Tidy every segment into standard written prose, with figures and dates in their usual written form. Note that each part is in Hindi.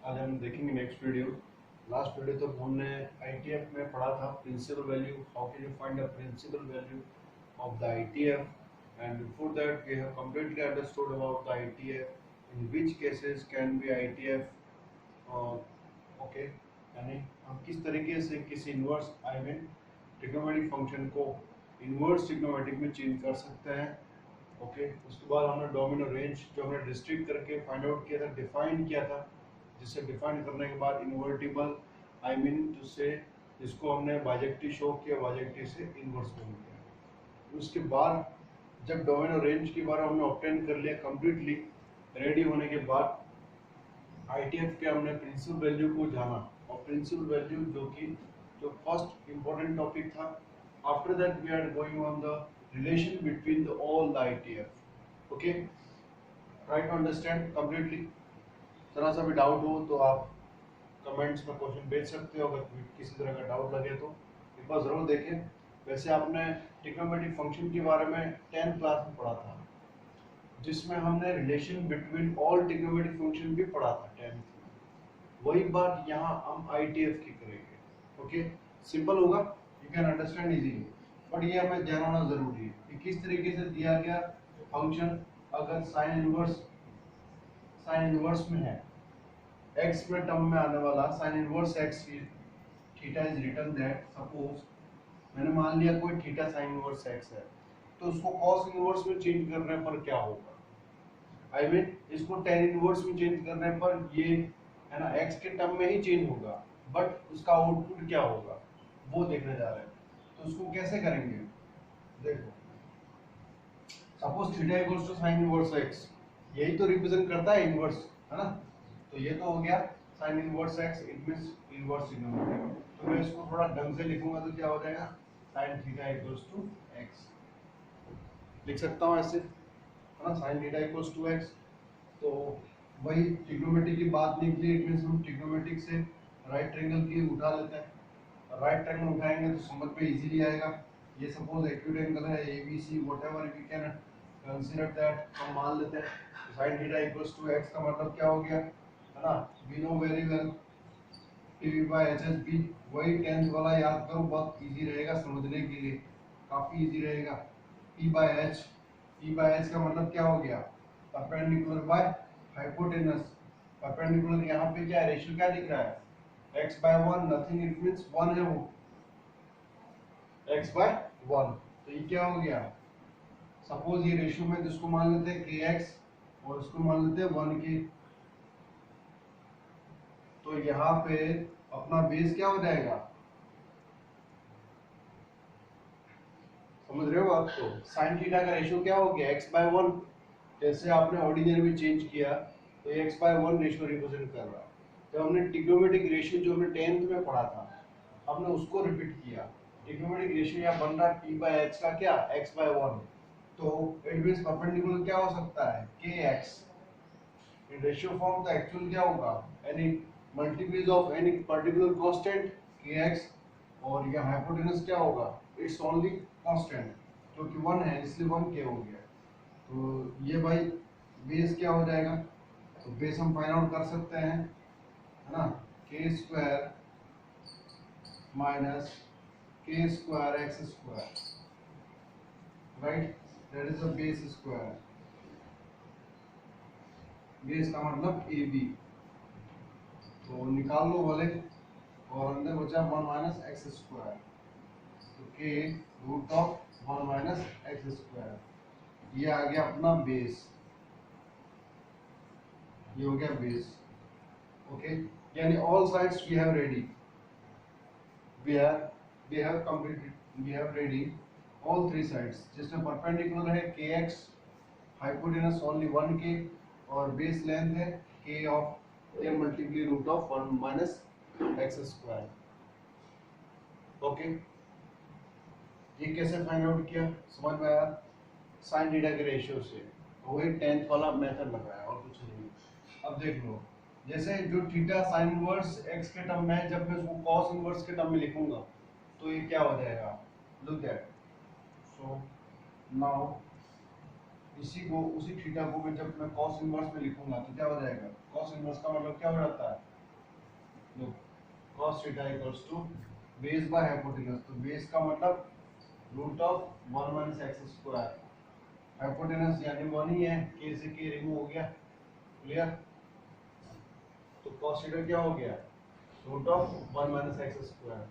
आज हम देखेंगे नेक्स्ट वीडियो। लास्ट वीडियो तो हमने आईटीएफ में पढ़ा था principal value, how can you find the principal value of the ITF, and before that we have completely understood about the ITF, in which cases can be ITF okay, यानी हम किस तरीके से किसी inverse I mean trigonometric function को इनवर्स ट्रिग्नोमेट्रिक में चेंज कर सकते हैं। ओके, उसके बाद हमने डोमिनो रेंज जो हमने डिस्ट्रिक्ट करके फाइंड आउट किया था, डिफाइन किया था, जिसे डिफाइन करने के बाद इन्वर्टिबल आई मीन जिससे जिसको हमने बाइजेक्टिव शो किया, बाइजेक्टिव से इनवर्स बन गया। उसके बाद जब डोमिनो रेंज के बारे में हमने ऑब्टेन कर लिया कंप्लीटली रेडी होने के बाद आईटीएफ के हमने प्रिंसिपल वैल्यू को जाना, और प्रिंसिपल वैल्यू जो फर्स्ट इंपॉर्टेंट टॉपिक था। After that we are going on the relation between the all the ITF. Okay, try to understand completely. जरा सा भी डाउट हो तो आप कमेंट्स में क्वेश्चन भेज सकते हो, अगर किसी तरह का डाउट लगे तो एक बार ज़रूर देखें। वैसे आपने ट्रिग्नोमेट्रिक फंक्शन के बारे में 10th क्लास में पढ़ा था, जिसमें हमने relation between all trigonometric function भी पढ़ा था 10th में। वही बात यहाँ हम आईटीएफ की करेंगे। ओके, सिंपल होगा, you can understand easily, but ये हमें ध्यान होना जरूरी है कि किस तरीके से दिया गया फंक्शन अगर साइन इनवर्स में है, एक्स में टर्म में आने वाला sine inverse x theta is written that, suppose मैंने मान लिया कोई थीटा साइन इनवर्स एक्स है, तो उसको कॉस इनवर्स में चेंज करने पर क्या होगा, आई मीन इसको टेन इनवर्स में चेंज करने पर ये है ना एक्स के टर्म में ही चेंज होगा, बट उसका आउटपुट क्या होगा वो देखने जा रहे हैं। तो उसको कैसे करेंगे, देखो suppose theta equals to sine inverse x, यही तो रिप्रेजेंट करता है इनवर्स, है ना। तो ये तो हो गया sine inverse x, it means inverse trigonometry. तो मैं इसको थोड़ा ढंग से लिखूंगा तो क्या हो जाएगा, sine theta equals to x लिख सकता हूँ ऐसे, है ना, sine theta equals to x. तो वही ट्रिग्नोमेट्री की बात निकली, इट मींस हम ट्रिग्नोमेट्रिक से राइट ट्रायंगल की उठा लेते हैं। राइट ट्रायंगल उठाएंगे तो समझ में इजीली आएगा। ये सपोज एक्यूट एंगल है A B C whatever we can consider that, हम मान लेते हैं sin theta equals to x का मतलब क्या हो गया, है ना, we know very well T by H H B, वही 10th वाला याद करो, बहुत इजी रहेगा समझने के लिए, काफी इजी रहेगा। p by h, p by h का मतलब क्या हो गया, परपेंडिकुलर बाय हाइपोटेनस। परपेंडिकुलर यहाँ पे क्या है, रेशियो क्या दिख रहा है, x by 1, nothing, it means 1 है वो, x बाय 1। तो ये क्या हो गया, सपोज ये रेशियो में जिसको मान लेते हैं kx और इसको मान लेते हैं 1 के, तो यहाँ पे अपना बेस क्या हो जाएगा, समझ रहे हो आप। तो साइन थीटा का रेशियो क्या हो गया, x बाय 1, जैसे आपने ऑर्डिनरी में चेंज किया तो ये x बाय 1 रेशियो रिप्रेजेंट कर रहा है। जब हमने ट्रिग्नोमेट्रिक रेशियो जो हमने 10th में पढ़ा था, हमने उसको रिपीट किया। ट्रिग्नोमेट्रिक रेशियो यहाँ बन रहा है p बाय h का क्या, x बाय 1, तो इट मींस परपेंडिकुलर क्या हो सकता है, kx in ratio form, तो एक्चुअल क्या होगा, any multiples of any particular constant kx, और ये हाइपोटेनस क्या होगा, इट्स ओनली कांस्टेंट जो कि 1 है, इसलिए 1 k हो गया। तो ये भाई बेस क्या हो जाएगा, तो बेस हम फाइंड आउट कर सकते हैं, है ना, k square minus k square x square, right, that is the base square. Base का मतलब ए बी, तो निकाल लो वाले, और अंदर बचा 1 माइनस एक्स स्क्वायर, तो के root of 1 minus x square, ये आ गया अपना बेस, ये हो गया बेस। ओके, यानी all sides we have ready, we have completed, we have ready all three sides, जिसमें परपेंडिकुलर है kx, हाइपोटेनस ओनली 1k, और बेस लेंथ है k of k multiply root of 1 minus x square. Okay, ये कैसे फाइंड आउट किया, समझ में आया, साइन थीटा के रेशियो से, तो वही 10th वाला मेथड लगाया और कुछ नहीं। अब देख लो, जैसे जो थीटा साइन इनवर्स एक्स के टर्म में है, जब मैं उसको कॉस इनवर्स के टर्म में लिखूंगा तो ये क्या हो जाएगा, लुक दैट, सो नाउ इसी को, उसी थीटा को मैं जब मैं कॉस इनवर्स में लिखूंगा तो क्या हो जाएगा, कॉस इनवर्स का मतलब क्या हो जाता है, cos theta equals to base by hypotenuse. तो बेस का मतलब root of 1 minus x square, hypotenuse यानी 1 ही है, k से k रिमूव हो गया, क्लियर। तो cos थीटा क्या हो गया, root of 1 minus x square,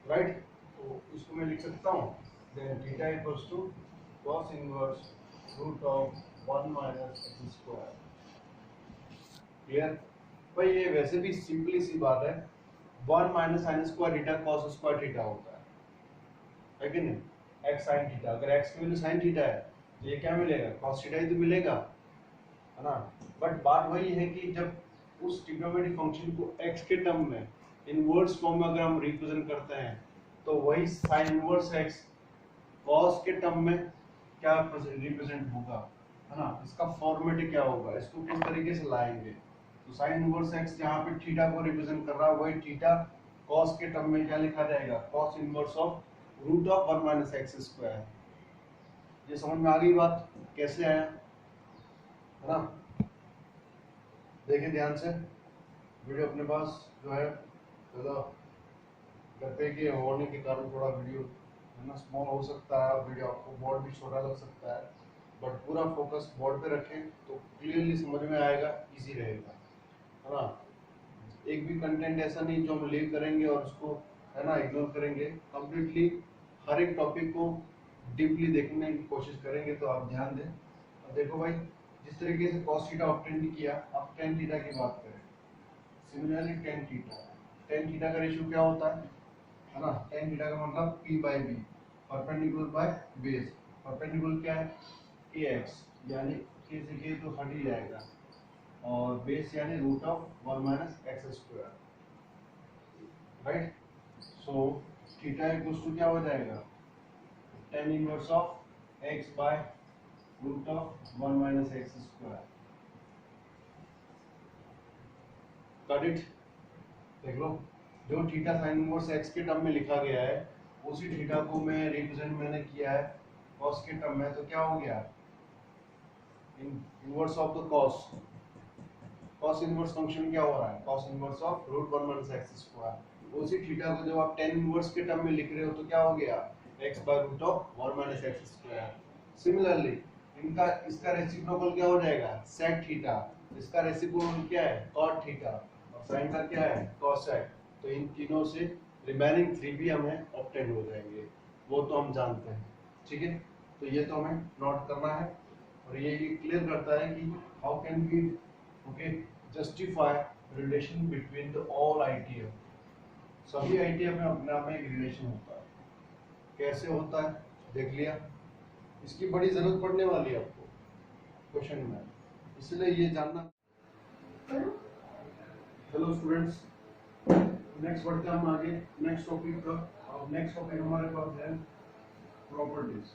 right. तो इसको मैं लिख सकता हूँ then theta equals to cos inverse root of 1 minus x square, clear. भाई ये वैसे भी सिंपली सी बात है, 1 minus sine square theta cos square theta होता है कि नहीं, x sin थीटा। अगर x की वैल्यू sin थीटा है तो ये क्या मिलेगा, cos थीटा ही तो मिलेगा, है ना। बट बात वही है कि जब उस ट्रिग्नोमेट्रिक फंक्शन को x के टर्म में इनवर्स फॉर्म में अगर हम रिप्रेजेंट करते हैं तो वही sin इनवर्स x cos के टर्म में क्या रिप्रेजेंट होगा, है ना। इसका फॉर्मेट क्या होगा, इसको किस तरीके से लाएंगे। तो sin इनवर्स x जहाँ पे थीटा को रिप्रेजेंट कर रहा है वही थीटा cos के टर्म में क्या लिखा जाएगा, cos inverse of root of 1 minus x square. ये समझ में आ गई बात, कैसे आया, है ना। देखिए ध्यान से, वीडियो अपने पास जो है ज़्यादा घर पे के होने के कारण थोड़ा वीडियो है ना स्मॉल हो सकता है, वीडियो आपको बोर्ड भी छोटा लग सकता है, बट पूरा फोकस बोर्ड पे रखें तो क्लियरली समझ में आएगा, इजी रहेगा, है ना। एक भी कंटेंट ऐसा नहीं जो हम लीव करेंगे और उसको है ना इग्नोर करेंगे, कंप्लीटली हर एक टॉपिक को डीपली देखने की कोशिश करेंगे। तो आप ध्यान दें। अब देखो भाई, जिस तरीके से cos थीटा ऑब्टेन किया, अब tan थीटा की बात करें। सिमिलरली tan थीटा का रेशियो क्या होता है ना, tan थीटा का मतलब p by B, perpendicular by base. Perpendicular क्या है, kx, यानी k से k तो हट ही जाएगा, और बेस यानी root of 1 minus x square, right. So theta equals to क्या हो जाएगा, tan inverse of x by root of 1 minus x square, got it. देख लो, जो थीटा साइन इनवर्स x के टर्म में लिखा गया है उसी थीटा को मैं रिप्रेजेंट मैंने किया है cos के टर्म में, तो क्या हो गया, inverse of the cos inverse function क्या हो रहा है, cos inverse of root 1 minus x square. उसी थीटा को जब आप tan इनवर्स के टर्म में लिख रहे हो तो क्या हो गया, x by root of 1 minus x square. Similarly इनका इसका रेसिप्रोकल क्या हो जाएगा, sec थीटा, इसका रेसिप्रोकल क्या है, cot थीटा, और sin का क्या है, cosec। तो इन तीनों से रिमेनिंग 3 भी हमें ऑब्टेन हो जाएंगे, वो तो हम जानते हैं, ठीक है। तो ये तो हमें नोट करना है, और ये क्लियर करता है कि how can we okay justify relation between the all ITF. सभी आईटीएफ में अपने आप में एक रिलेशन होता है, कैसे होता है देख लिया। इसकी बड़ी जरूरत पड़ने वाली है आपको क्वेश्चन में, इसलिए ये जानना। हेलो स्टूडेंट्स, नेक्स्ट बढ़ते हैं हम आगे नेक्स्ट टॉपिक का। और नेक्स्ट टॉपिक हमारे पास है प्रॉपर्टीज।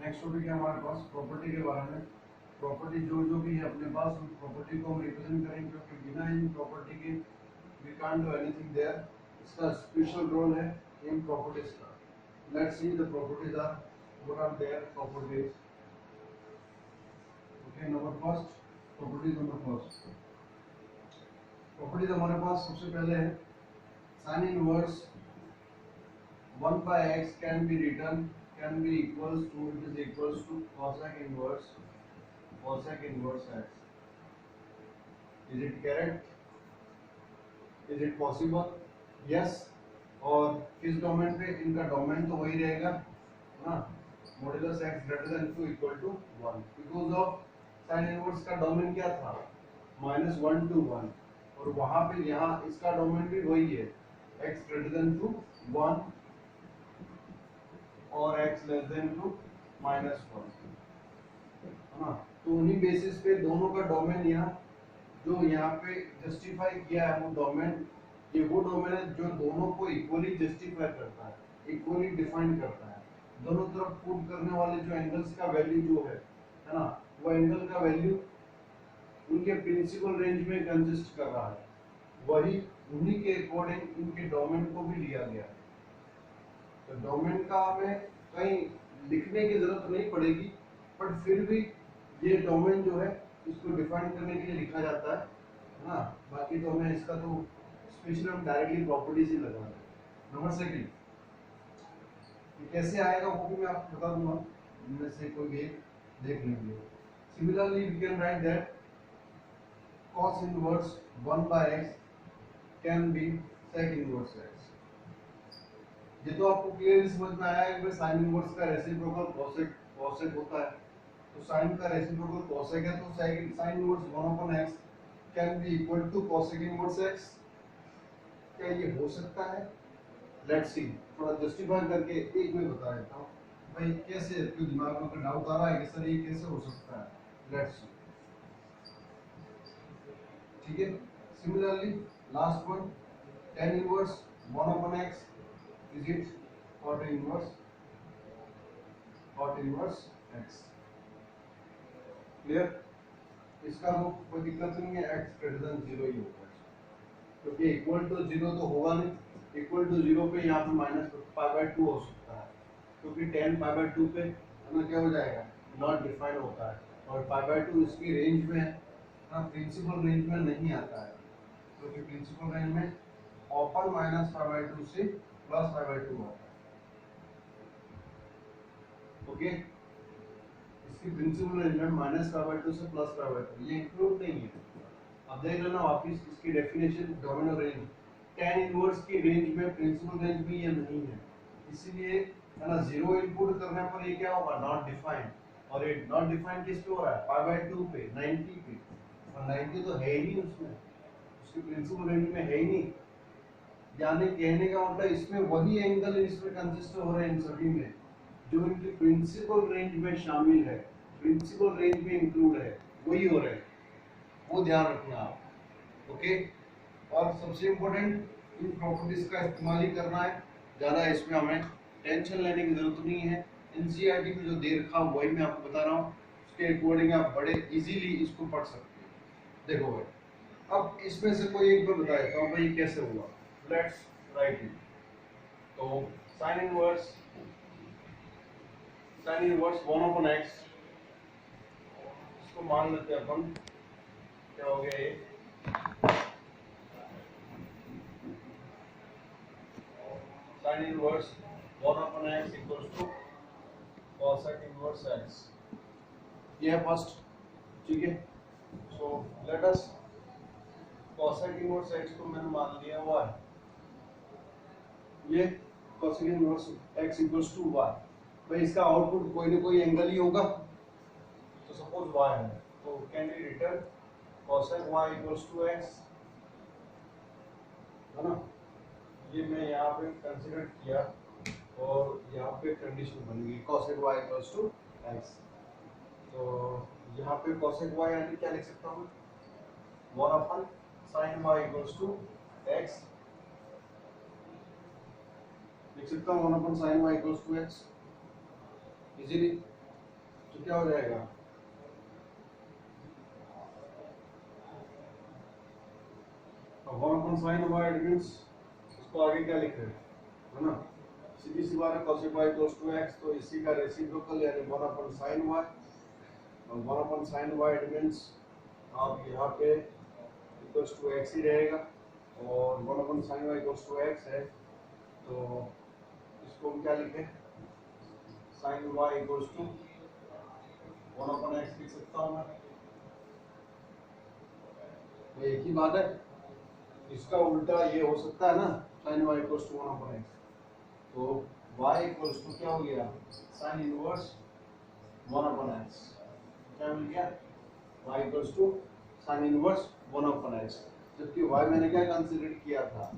नेक्स्ट टॉपिक है हमारे पास प्रॉपर्टी के बारे में। प्रॉपर्टी जो जो भी है अपने पास उन प्रॉपर्टी को हम रिप्रेजेंट करेंगे, क्योंकि बिना इन प्रॉपर्टी के we can't do anything there. इसका स्पेशल रोल है इन प्रॉपर्टीज का। Let's see the properties are what are their properties. Okay, number first, properties number first. Properties हमारे पास सबसे पहले है sin inverse 1 by x can be written can be equals to, it is equals to cosec inverse x. Is it correct? Is it possible? Yes. और किस डोमेन पे, इनका डोमेन तो वही रहेगा ना, modulus x greater than to equal to 1, because of sin inverse का डोमेन क्या था, -1 to 1, और वहां पे यहाँ इसका डोमेन भी वही है, x ग्रेटर देन टू 1 और x लेस देन टू -1, है ना। तो उन्हीं बेसिस पे दोनों का डोमेन यहाँ जो यहाँ पे जस्टिफाई किया है वो डोमेन, ये वो डोमेन है जो दोनों को इक्वली जस्टिफाई करता है, इक्वली डिफाइन करता है। दोनों तरफ पुट करने वाले जो एंगल्स का वैल्यू जो है ना, वो एंगल का वैल्यू उनके प्रिंसिपल रेंज में कंसिस्ट कर रहा है, वही उन्हीं के अकॉर्डिंग इनके डोमेन को भी लिया गया है। तो डोमेन का हमें कहीं लिखने की जरूरत नहीं पड़ेगी, बट फिर भी ये डोमेन जो है इसको डिफाइन करने के लिए लिखा जाता है ना। बाकी तो हमें इसका तो स्पेशली हम डायरेक्टली प्रॉपर्टीज ही लगा रहे हैं। नंबर सेकंड, ये कैसे आएगा वो भी मैं आपको बता दूंगा, इनमें से कोई भी एक देख लीजिए। Similarly we can write that cos inverse 1 by x can be sec inverse x। ये तो आपको क्लियरली समझ में आया है कि sin इनवर्स का रेसिप्रोकल cosec होता है, तो sin का रेसिप्रोकल cosec है, तो sin inverse 1 upon x can be equal to cosec inverse x। क्या ये हो सकता है? लेट्स सी, थोड़ा जस्टिफाई करके एक में बता देता हूँ भाई कैसे, आपके दिमाग में डाउट आ रहा है कि सर ये कैसे हो सकता है। लेट्स सी, ठीक है। Similarly last one, tan inverse 1 upon x is it cot inverse x। Clear? इसका वो कोई दिक्कत नहीं है, x ग्रेटर देन 0 ही होगा, क्योंकि इक्वल टू 0 तो होगा नहीं। इक्वल टू 0 पे यहाँ पे माइनस पाई बाय 2 हो सकता है, क्योंकि tan पाई बाय 2 पे हमें क्या हो जाएगा, नॉट डिफाइंड होता है, और पाई बाय 2 इसकी रेंज में है ना, प्रिंसिपल रेंज में नहीं आता है, क्योंकि प्रिंसिपल रेंज में ओपन माइनस पाई बाय 2 से प्लस पाई बाय 2 होता है। ओके, इसकी प्रिंसिपल रेंज में माइनस पाई बाय 2 से प्लस पाई बाय 2 ये इंक्लूड नहीं है। अब देख लेना वापिस इसकी definition, domino range, tan inverse की रेंज में प्रिंसिपल रेंज में ये नहीं है, इसीलिए है ना, जीरो इनपुट करने पर ये क्या होगा, नॉट डिफाइंड। और ये नॉट डिफाइंड किस पे हो रहा है, पाई बाय 2 पे, 90 पे, और 90 तो है ही नहीं उसमें, उसकी प्रिंसिपल रेंज में है ही नहीं। यानी कहने का मतलब इसमें वही एंगल इसमें कंसिस्ट हो रहे हैं इन सभी में जो इनकी प्रिंसिपल रेंज में शामिल है, प्रिंसिपल रेंज में इंक्लूड है, वही हो रहे हैं, वो ध्यान रखना आप। ओके, और सबसे इम्पोर्टेंट इन प्रॉपर्टीज का इस्तेमाल ही करना है, ज़्यादा इसमें हमें टेंशन लेने की जरूरत नहीं है। एनसीईआरटी में जो दे रखा वही मैं आपको बता रहा हूँ, उसके अकॉर्डिंग आप बड़े इजीली इसको पढ़ सकते हैं। देखो भाई, अब इसमें से कोई एक बार बता देता हूँ भाई कैसे हुआ। Let's write it. तो साइन इनवर्स 1 upon x, इसको मान लेते हैं अपन, क्या हो गया ये, sin inverse 1 upon x equals to cosec inverse x। ये है फर्स्ट, ठीक है। So let us, cosec inverse x को मैंने मान लिया y, ये cosec inverse x equals to y। भाई इसका आउटपुट कोई ना कोई एंगल ही होगा, तो सपोज y है, तो can be return cosec y equals to x, है ना। ये मैं यहाँ पे कंसीडर किया और यहाँ पे कंडीशन बन गई cosec y equals to x। तो यहाँ पे cosec y यानी क्या लिख सकता हूँ, 1 upon sin y equals to x लिख सकता हूँ, 1 upon sin y equals to x easily. तो क्या हो जाएगा, अब 1 upon sin y it means इसको आगे क्या लिख रहे हैं, है ना, सीधी सी बात है, cosec y equals to x, तो इसी का रेसिप्रोकल यानी 1 upon sin y, और 1 upon sin y it means आप यहाँ पे इक्वल्स टू x ही रहेगा, और 1 upon sin y equals to x है, तो इसको हम क्या लिखें, sin y equals to 1 upon x लिख सकता हूँ मैं, तो एक ही बात है। इसका उल्टा ये हो सकता है ना, sin y equals to 1 upon x, तो y इक्वल्स टू क्या हो गया, sin इनवर्स 1 upon x, क्या मिल गया, y equals to sin inverse 1 upon x, जबकि y मैंने क्या कंसीडर किया था,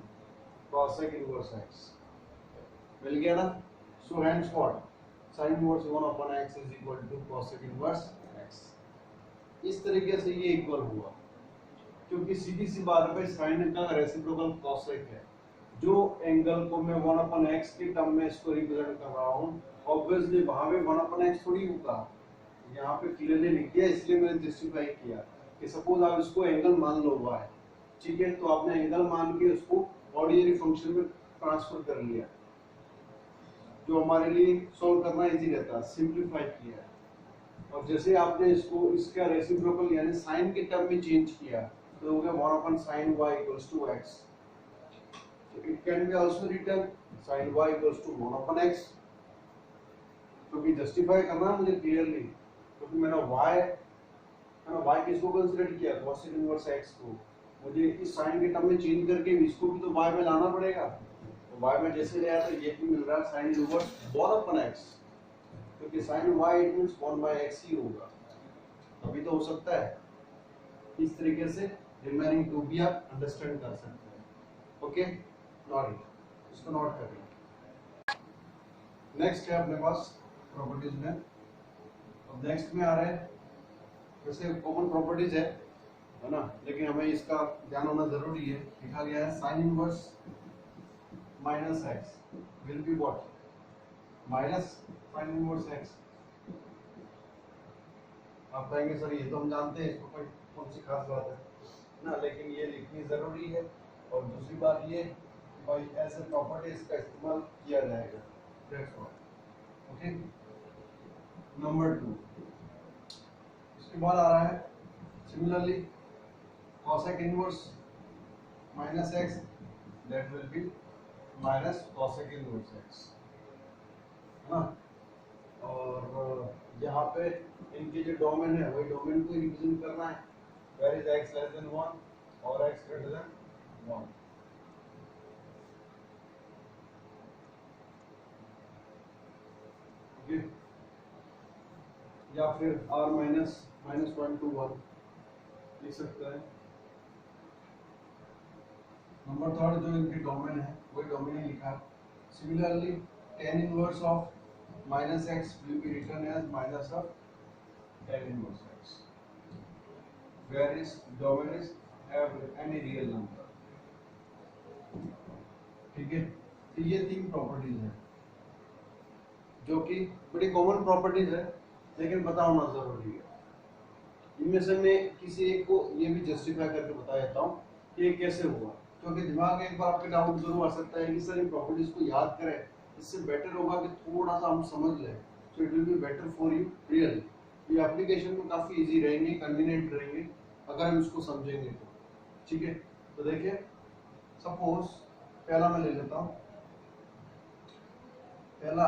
cosec इनवर्स x, मिल गया ना। So hence what, sin inverse 1 upon x is equal to cosec inverse x। इस तरीके से ये इक्वल हुआ, क्योंकि सीधी सी बात है, sin का रेसिप्रोकल cosec है, जो एंगल को मैं 1 upon x के टर्म में इसको रिप्रेजेंट कर रहा हूँ, ऑब्वियसली वहां पे 1 upon x थोड़ी होगा, यहाँ पे क्लियरली लिख दिया, इसलिए मैंने जस्टिफाई किया कि सपोज आप इसको एंगल मान लो y, ठीक है, तो आपने एंगल मान के उसको ऑर्डिनरी फंक्शन में ट्रांसफर कर लिया, जो हमारे लिए सॉल्व करना इजी रहता है, सिंपलीफाई किया। और जैसे आपने इसको इसका रेसिप्रोकल यानी साइन के टर्म में चेंज किया तो हो गया 1/sin y equals to x। So it can be also written sin y equals to 1/x। क्योंकि जस्टिफाई करना है मुझे क्लियरली, क्योंकि मैंने y किसको कंसीडर किया, cos इनवर्स x को। मुझे इस साइन के टर्म में चेंज करके इसको भी तो y में लाना पड़ेगा। तो y में जैसे ले आया तो ये भी मिल रहा है sin इनवर्स 1/x, क्योंकि sin y it means 1/x ही होगा। अभी तो हो सकता है इस तरीके से रिमेनिंग टू भी आप अंडरस्टैंड कर सकते हैं। ओके, नॉट इट, इसको नोट कर लें। नेक्स्ट है अपने पास प्रॉपर्टीज में। अब नेक्स्ट में आ रहे हैं, जैसे कॉमन प्रॉपर्टीज है ना, लेकिन हमें इसका ध्यान होना जरूरी है। लिखा गया है sign inverse minus x will be what, minus sine inverse x. आप कहेंगे सर ये तो हम जानते हैं, इसको कोई कौन सी खास बात है ना, लेकिन ये लिखनी जरूरी है। और दूसरी बात ये भाई ऐसे प्रॉपर्टीज का इस्तेमाल किया जाएगा, दैट्स ऑल। ओके, नंबर 2 इसके बाद आ रहा है similarly cosec inverse minus x that will be minus cosec inverse x, है ना। और यहाँ पे इनकी जो डोमेन है वही डोमेन को रिप्रेजेंट करना है, where is x less than 1 और x ग्रेटर देन 1। ओके, या फिर r माइनस -1 to 1 लिख सकते हैं। नंबर 3 जो इनकी डोमेन है वही डोमेन ही लिखा है। Similarly tan inverse of minus x will be written as minus of tan inverse x, where is domain is any real number. ठीक है, तो ये 3 प्रॉपर्टीज है जो कि बड़ी कॉमन प्रॉपर्टीज है, लेकिन पता होना जरूरी है। इनमें से मैं किसी एक को ये भी जस्टिफाई करके बता देता हूँ कि ये कैसे हुआ, क्योंकि दिमाग में एक बार आपके डाउट जरूर आ सकता है कि सर इन प्रॉपर्टीज को याद करें, इससे बेटर होगा कि थोड़ा सा हम समझ लें, so it will be better for you real. ये एप्लीकेशन में काफी इजी रहेंगे, कन्वीनियंट रहेंगे अगर हम इसको समझेंगे तो। ठीक है, तो देखिए सपोज पहला मैं ले लेता हूँ, पहला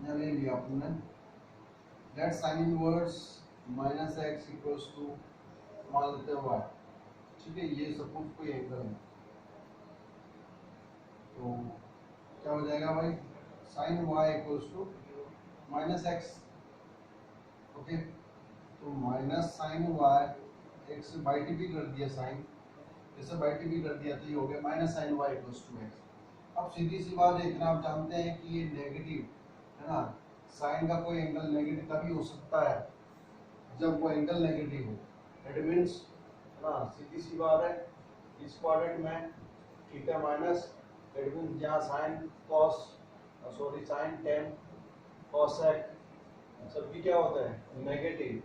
यहाँ ले लिया आपने, that sine inverse minus x equals to मान लेते हैं y। ठीक है, ये सपोज कोई एंगल है, तो क्या हो जाएगा भाई, sine y equals to minus x. Okay, तो minus sine y x by t भी कर दिया, साइन जैसे बाई टी भी कर दिया तो ये हो गया minus sine y equals to x. अब सीधी सी बात है, इतना आप जानते हैं कि ये नेगेटिव है ना, साइन का कोई एंगल नेगेटिव तभी हो सकता है जब वो एंगल नेगेटिव हो। इट मींस है ना, सीधी सी बात है, इस क्वाड्रेंट में थीटा माइनस, इट मींस यहाँ sine cos sorry sine ten cosec सबकी क्या होता है नेगेटिव,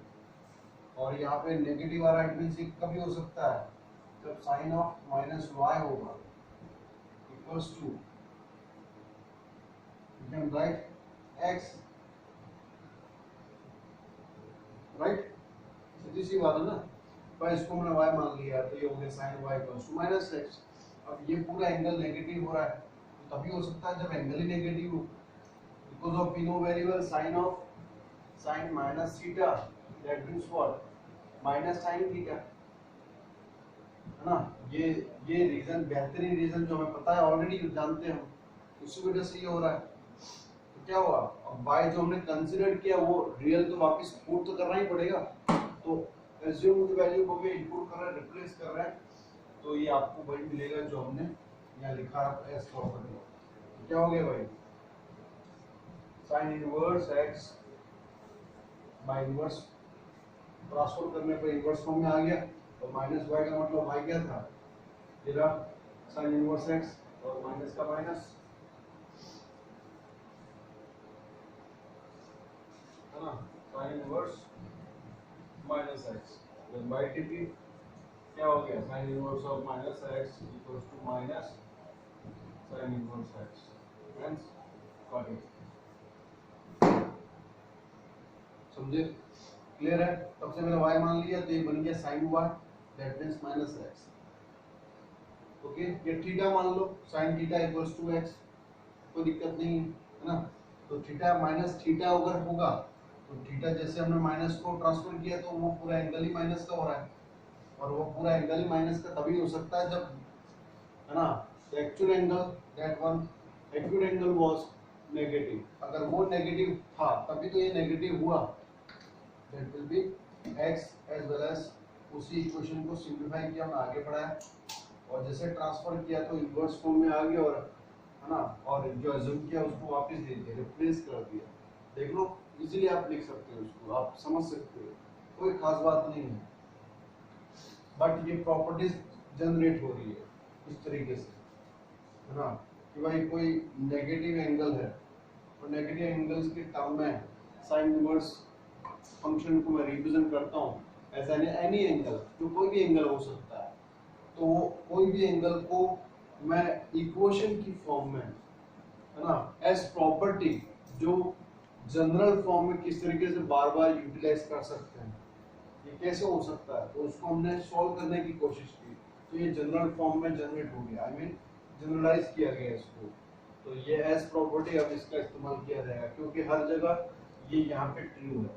और यहाँ पे नेगेटिव आ रहा है, इट मींस कभी हो सकता है जब साइन ऑफ माइनस वाई होगा equals to, you can write x, right, सीधी सी बात है ना। पर इसको मैंने y मान लिया तो ये हो गया sin y equals to minus x. अब ये पूरा एंगल नेगेटिव हो रहा है, तो तभी हो सकता है जब एंगल ही नेगेटिव हो, because of we know very well sine of sine minus theta that means what minus sine theta, है ना। ये रीजन बेहतरीन रीजन जो हमें पता है ऑलरेडी जानते हैं हम, उसी वजह से ये हो रहा है। तो क्या हुआ, अब y जो हमने कंसीडर किया वो रियल तो वापस पुट तो करना ही पड़ेगा, तो एज्यूम्ड वैल्यू को भी इनपुट कर रहे हैं, रिप्लेस कर रहे हैं, तो ये आपको वही मिलेगा जो हमने यहाँ लिखा है एस प्रॉपर्टी। तो क्या हो गया भाई, sine inverse x by inverse transform करने पर इनवर्स फॉर्म में आ गया, तो माइनस y का मतलब y क्या था, ये रहा साइन इनवर्स x और माइनस का माइनस, है ना, sine inverse minus x then by dt क्या हो गया, sine inverse of minus x equals to minus sine inverse x, hence got it. समझे, क्लियर है? सबसे पहले y मान लिया तो ये बन गया sin y, that means minus x। Okay, ये थीटा मान लो, sin theta equals to x, कोई दिक्कत नहीं है ना। तो थीटा माइनस थीटा अगर होगा तो थीटा जैसे हमने माइनस को ट्रांसफर किया तो वो पूरा एंगल ही माइनस का हो रहा है, और वो पूरा एंगल ही माइनस का तभी हो सकता है जब, है ना, the actual angle, that one acute angle was negative, अगर वो नेगेटिव था तभी तो ये नेगेटिव हुआ, that will be x as well as, उसी इक्वेशन को सिंपलीफाई किया, हमने आगे बढ़ाया और जैसे ट्रांसफर किया तो इनवर्स फॉर्म में आ गया, और है ना, और जो अज्यूम किया उसको वापस दे दिया, रिप्लेस कर दिया। देख लो, इजीली आप लिख सकते हो उसको, आप समझ सकते हो, कोई खास बात नहीं है, बट ये प्रॉपर्टीज जनरेट हो रही है इस तरीके से, है ना, कि भाई कोई नेगेटिव एंगल है और नेगेटिव एंगल्स के टर्म में साइन इनवर्स फंक्शन को मैं रिप्रेजेंट करता हूँ एज एनी एंगल, जो कोई भी एंगल हो सकता है, तो वो कोई भी एंगल को मैं इक्वेशन की फॉर्म में, है ना, एज प्रॉपर्टी, जो जनरल फॉर्म में किस तरीके से बार बार यूटिलाइज कर सकते हैं, ये कैसे हो सकता है, तो उसको हमने सॉल्व करने की कोशिश की, तो ये जनरल फॉर्म में जनरेट हो गया, आई मीन जनरलाइज किया गया इसको, तो ये एज प्रॉपर्टी अब इसका इस्तेमाल किया जाएगा, क्योंकि हर जगह ये यहाँ पे ट्रू है,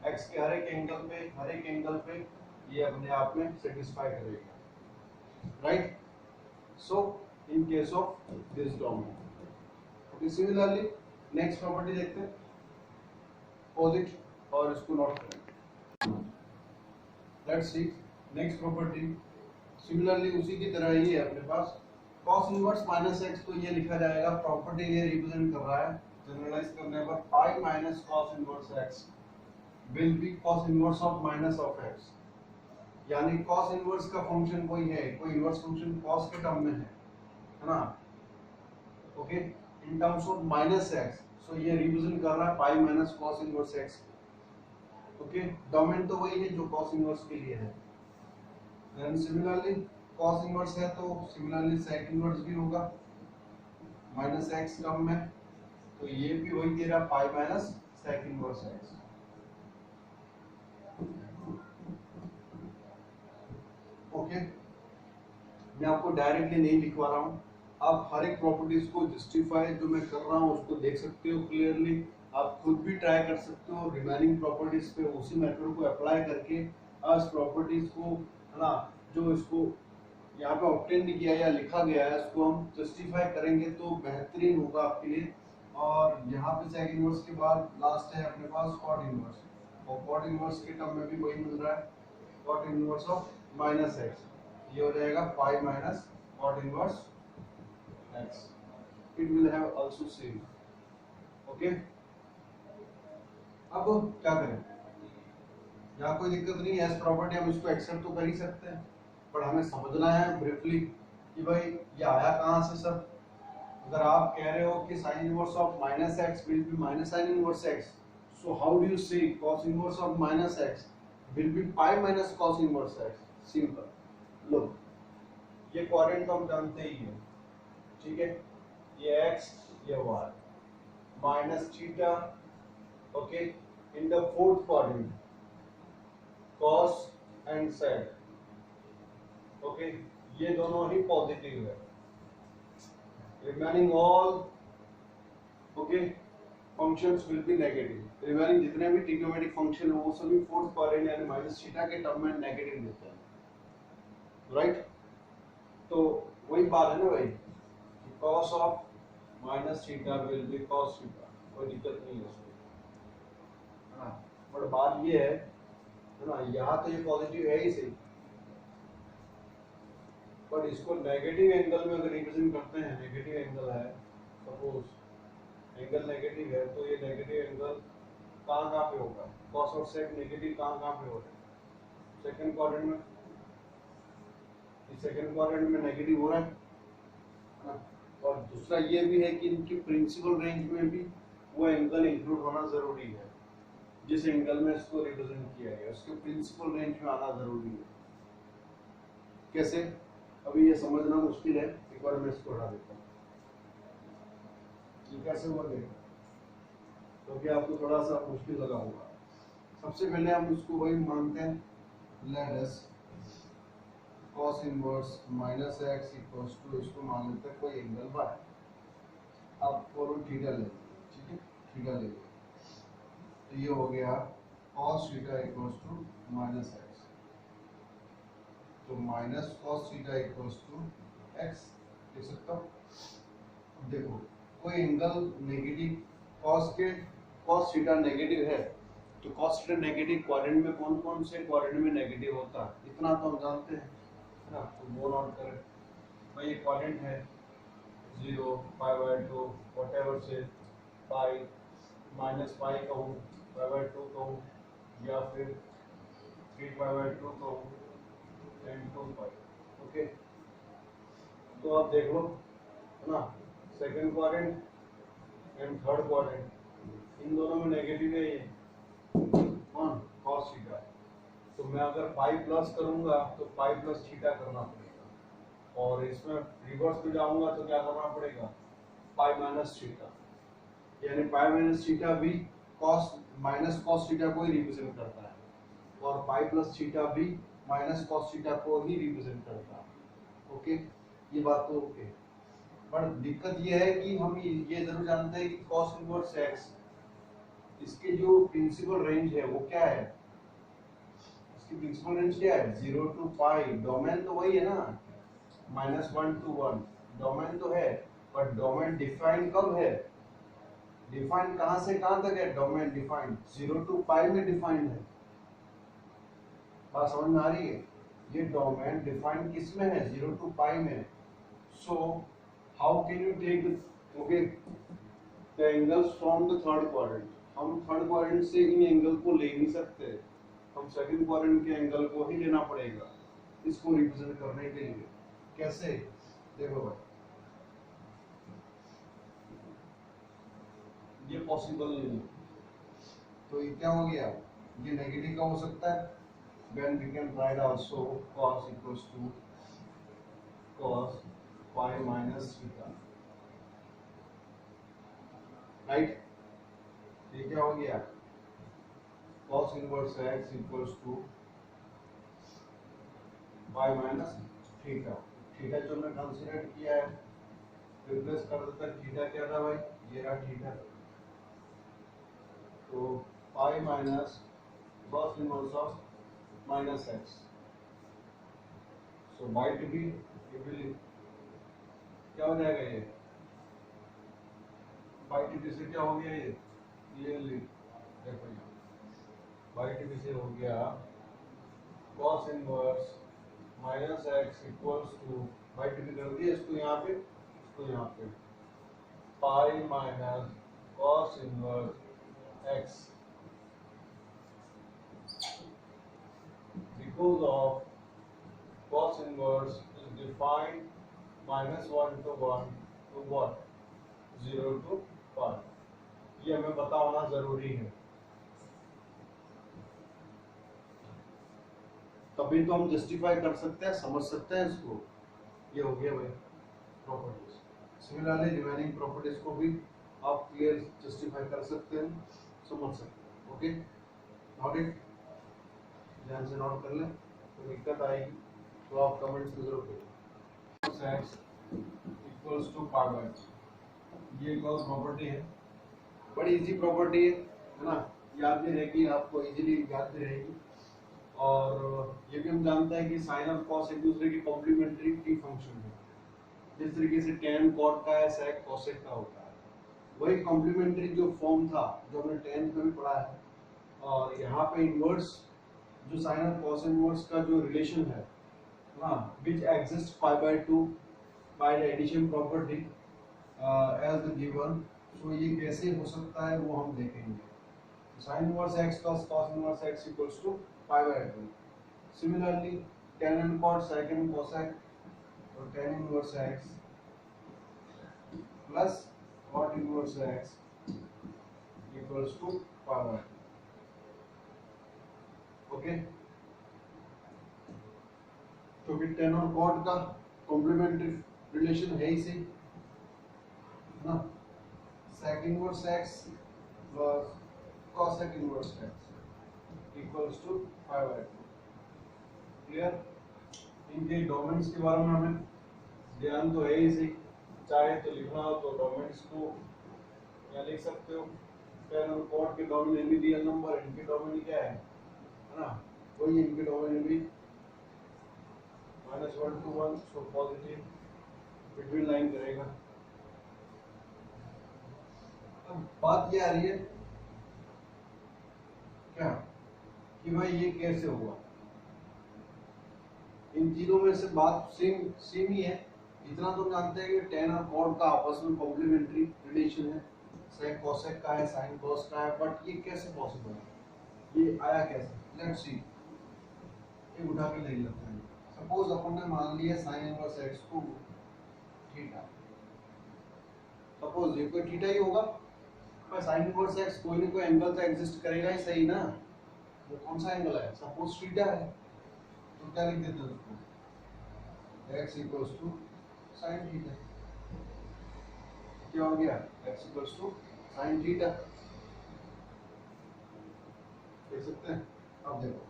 एक्स के हर एक एंगल पे ये अपने आप में सेटिस्फाई करेगा, right. So in case of this domain, okay, similarly next property देखते हैं, पोजिट, और इसको नोट करें। Let's see next property, similarly उसी की तरह ही है अपने पास, cos इनवर्स माइनस x, तो ये लिखा जाएगा, प्रॉपर्टी ये रिप्रेजेंट कर रहा है, जनरलाइज करने पर पाई minus cos inverse x will be cos inverse of minus of x, यानी cos इनवर्स का फंक्शन कोई है, कोई इनवर्स फंक्शन cos के टर्म में है ना, okay, in terms of minus x, सो ये रिप्रेजेंट कर रहा है पाई minus cos inverse x, okay, domain तो वही है जो cos इनवर्स के लिए है, देन सिमिलरली cos इनवर्स है तो सिमिलरली sec इनवर्स भी होगा, माइनस x टर्म में, तो ये भी वही दे रहा pi minus sec inverse x, okay. मैं आपको डायरेक्टली नहीं लिखवा रहा हूँ, आप हर एक प्रॉपर्टीज को जस्टिफाई जो मैं कर रहा हूँ उसको देख सकते हो क्लियरली, आप खुद भी ट्राई कर सकते हो रिमेनिंग प्रॉपर्टीज पे, उसी मेथड को अप्लाई करके आज प्रॉपर्टीज को, है ना, जो इसको यहाँ पे ऑब्टेन नहीं किया या लिखा गया है उसको हम जस्टिफाई करेंगे तो बेहतरीन होगा आपके लिए। और यहाँ पे सेक इनवर्स के बाद लास्ट है अपने पास कॉट इनवर्स, और कॉट इनवर्स के टर्म में भी वही मिल रहा है, cot inverse of minus x, ये हो जाएगा pi minus cot inverse x, it will have also same, okay. अब क्या करें, यहाँ कोई दिक्कत नहीं है, एज प्रॉपर्टी हम इसको एक्सेप्ट तो कर ही सकते हैं, पर हमें समझना है ब्रीफली कि भाई ये आया कहाँ से सब। अगर आप कह रहे हो कि sin inverse of minus x will be minus sin inverse x, so how do you say cos inverse of minus x will be pi minus cos inverse x, simple. लो, ये क्वाड्रेंट तो हम जानते ही हैं, ठीक है, ये x ये y, minus theta, okay, in the fourth quadrant cos and sec, okay, ये दोनों ही पॉजिटिव है, remaining all, okay, functions will be negative, remaining जितने भी ट्रिग्नोमेट्रिक फंक्शन है वो सभी फोर्थ क्वाड्रेंट यानी माइनस थीटा के टर्म में नेगेटिव देते हैं, राइट। तो वही बात है ना भाई, cos of minus theta will be cos theta, कोई दिक्कत नहीं है उसमें, है ना, बट बात ये है ना, यहाँ तो ये पॉजिटिव है ही सही, पर इसको नेगेटिव एंगल में अगर रिप्रेजेंट करते हैं, नेगेटिव एंगल है, सपोज एंगल नेगेटिव है, तो ये नेगेटिव एंगल कहाँ पे होगा, cos और sec नेगेटिव कहाँ पे हो रहा है, सेकंड क्वाड्रेंट में, इस सेकंड क्वाड्रेंट में नेगेटिव हो रहा है ना। और दूसरा ये भी है कि इनकी प्रिंसिपल रेंज में भी वो एंगल इंक्लूड होना जरूरी है, जिस एंगल में इसको रिप्रेजेंट किया गया उसके प्रिंसिपल रेंज में आना जरूरी है। कैसे, अभी ये समझना मुश्किल है, एक बार मैं इसको हटा देता हूँ, ये कैसे हुआ देखो, क्योंकि आपको थोड़ा सा मुश्किल लगा होगा सबसे पहले हम इसको वही मानते हैं, let us cos inverse minus x equals to, इसको मान लेते हैं कोई एंगल बाय, आप फॉलो थीटा ले लीजिए, ठीक है, थीटा ले लीजिए, तो ये हो गया cos theta equals to minus x, तो minus cos theta equals to x लिख सकता हूँ। अब देखो कोई angle negative, cos theta negative है, तो cos थीटा नेगेटिव क्वाड्रेंट में कौन कौन से क्वाड्रेंट में नेगेटिव होता है, इतना तो हम जानते हैं ना, तो वो नोट करें भाई, ये क्वाड्रेंट है 0 π/2 whatever से पाई माइनस पाई कहूँ, π/2 कहूँ, या फिर 3π/2 कहूँ एंड 2 पाई। ओके, तो आप देख लो है ना, second quadrant and third quadrant इन दोनों में नेगेटिव है, ये कौन, cos थीटा, तो मैं अगर पाई प्लस करूंगा तो पाई प्लस थीटा करना पड़ेगा, और इसमें रिवर्स में जाऊंगा तो क्या करना पड़ेगा, पाई माइनस थीटा, यानी पाई माइनस थीटा भी cos माइनस cos थीटा को ही रिप्रेजेंट करता है, और पाई प्लस थीटा भी माइनस cos थीटा को ही रिप्रेजेंट करता है। ओके, ये बात तो ओके, पर दिक्कत ये है कि हम ये जरूर जानते हैं कि cos इनवर्स x, इसके जो प्रिंसिपल रेंज है वो क्या है, इसकी प्रिंसिपल रेंज क्या है, 0 टू पाई, डोमेन तो वही है ना, -1 to 1 डोमेन तो है, पर डोमेन डिफाइन कब है, डिफाइन कहां से कहां तक है, डोमेन डिफाइन 0 टू पाई में डिफाइन है, बात समझ में आ रही है, ये डोमेन डिफाइन किस में है, 0 टू पाई में, so how can you take okay the angles from the third quadrant, हम थर्ड क्वाड्रेंट से इन एंगल को ले नहीं सकते, हम सेकंड क्वाड्रेंट के एंगल को ही लेना पड़ेगा इसको रिप्रेजेंट करने के लिए। कैसे, देखो भाई, ये पॉसिबल नहीं है, तो ये क्या हो गया, ये नेगेटिव का हो सकता है, when we can write also cos equals to cos pi minus theta, right, ये क्या हो गया, cos inverse x equals to pi minus theta, theta जो हमने कंसीडर किया है, रिप्लेस कर देता, थीटा क्या था भाई, ये रहा थीटा, तो pi minus cos inverse of minus x, so by t b क्या हो जाएगा, ये बाई टी बी से क्या हो गया, ये क्लियरली देखो, बाई टी बी से हो गया cos inverse minus x equals to, by t b कर दिया इसको यहाँ पे, इसको यहाँ पे, pi minus cos inverse x, because of cos inverse is defined -1 to 1 to what, 0 to pi, ये हमें पता होना जरूरी है, तभी तो हम जस्टिफाई कर सकते हैं, समझ सकते हैं इसको, ये हो गया भाई प्रॉपर्टीज। सिमिलरली रिमेनिंग प्रॉपर्टीज को भी आप क्लियर जस्टिफाई कर सकते हैं, समझ सकते हैं। ओके, नॉट इट, ध्यान से नोट कर लें, तो दिक्कत आएगी तो आप कमेंट्स में जरूर करें। x इक्वल्स टू पाई, ये एक और प्रॉपर्टी है, बड़ी इजी प्रॉपर्टी है ना, याद भी रहेगी आपको, इजीली याद भी रहेगी, और ये भी हम जानते हैं कि साइन और कॉस एक दूसरे की कॉम्प्लीमेंट्री की फंक्शन है, जिस तरीके से tan cot का है sec cosec का होता है, वही कॉम्प्लीमेंट्री जो फॉर्म था जो हमने 10th में भी पढ़ा है, और यहाँ पे इनवर्स जो साइन और कॉस इनवर्स का जो रिलेशन है ना, which exists pi/2 by the addition property as the given, so ये कैसे हो सकता है वो हम देखेंगे, sin inverse x plus cos inverse x equals to pi/2, similarly tan and cot, sec and cosec, और tan inverse x plus cot inverse x equals to pi/2, okay, क्योंकि tan और cot का कॉम्प्लीमेंट्री रिलेशन है ही से ना, sec inverse x plus cosec inverse x, equals to 5/2। Clear? इनके डोमेन्स के बारे में हमें ध्यान तो है ही सही, चाहे तो लिखना हो तो डोमेन्स को यहाँ लिख सकते हो। टेन और कोड के डोमेन भी रियल नंबर, इनके डोमेन क्या है ना, वही इनके डोमेन भी -1 to 1, so positive between line करेगा। अब बात ये आ रही है क्या कि भाई ये कैसे हुआ, इन तीनों में से बात सेम ही है। इतना तो जानते हैं कि टेन और कॉड का आपस में कॉम्प्लीमेंट्री रिलेशन है, सेक कोसेक का है, साइन कोस का है, बट ये कैसे पॉसिबल है, ये आया कैसे? लेट्स सी, एक उठा के ले लेते हैं। सपोज अपन ने मान लिया साइन इनवर्स एक्स को थीटा, सपोज ये कोई थीटा ही होगा, पर साइन इनवर्स एक्स कोई ना कोई एंगल तो एग्जिस्ट करेगा ही सही ना, वो कौन सा एंगल है? सपोज थीटा है, तो क्या लिख देते हैं उसको, x equals to sine theta. क्या हो गया? x equals to sine theta, देख सकते हैं। अब देखो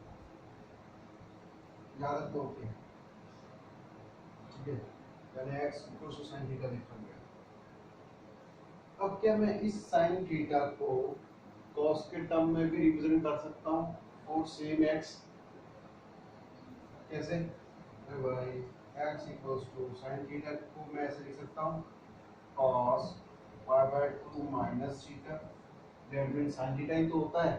याद रखो, ओके ठीक है, यानी x equals to sine theta लिखा गया। अब क्या मैं इस साइन थीटा को cos के टर्म में भी रिप्रेजेंट कर सकता हूँ और सेम x? कैसे? अरे भाई x equals to sine theta को मैं ऐसे लिख सकता हूँ cos π/2 minus theta, that means sin theta ही तो होता है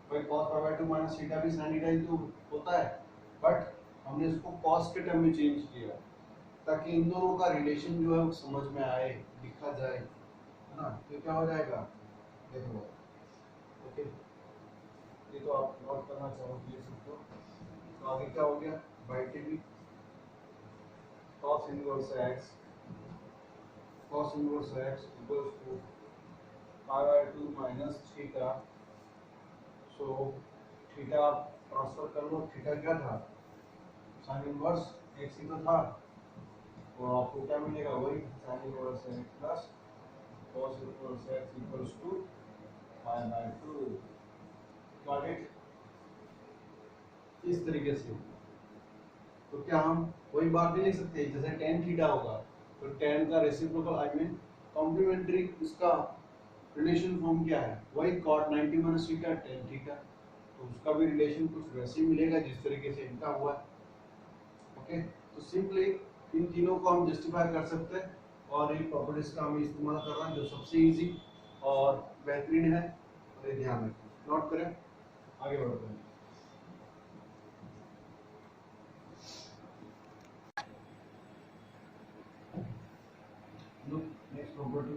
भाई, cos π/2 माइनस थीटा भी sin थीटा ही तो होता है, बट हमने इसको cos के टर्म में चेंज किया ताकि इन दोनों का रिलेशन जो है वो समझ में आए, लिखा जाए, है ना? तो क्या हो जाएगा, देखो ओके, ये तो आप नोट करना चाहो तो ले सकते हो। तो आगे क्या हो गया, बाई टी भी cos inverse x, cos inverse x equals to π/2 minus theta. So theta transfer कर लो, थीटा क्या था, साइन इनवर्स x ही तो था, तो आपको क्या मिलेगा, वही sine inverse x plus cos inverse x equals to π/2। Got it? इस तरीके से तो क्या हम वही बात भी लिख सकते हैं, जैसे tan थीटा होगा तो tan का रेसिप्रोकल आई मीन कॉम्प्लीमेंट्री इसका रिलेशन फॉर्म क्या है, वही cot 90 minus theta tan theta, तो उसका भी रिलेशन कुछ वैसे ही मिलेगा जिस तरीके से इनका हुआ है। ओके, तो सिंपली इन तीनों को हम जस्टिफाई कर सकते हैं और एक प्रॉपर्टीज का हम इस्तेमाल कर रहे हैं जो सबसे इजी और बेहतरीन है, और ये ध्यान रखें, नोट करें, आगे बढ़ते हैं। नेक्स्ट प्रॉपर्टी,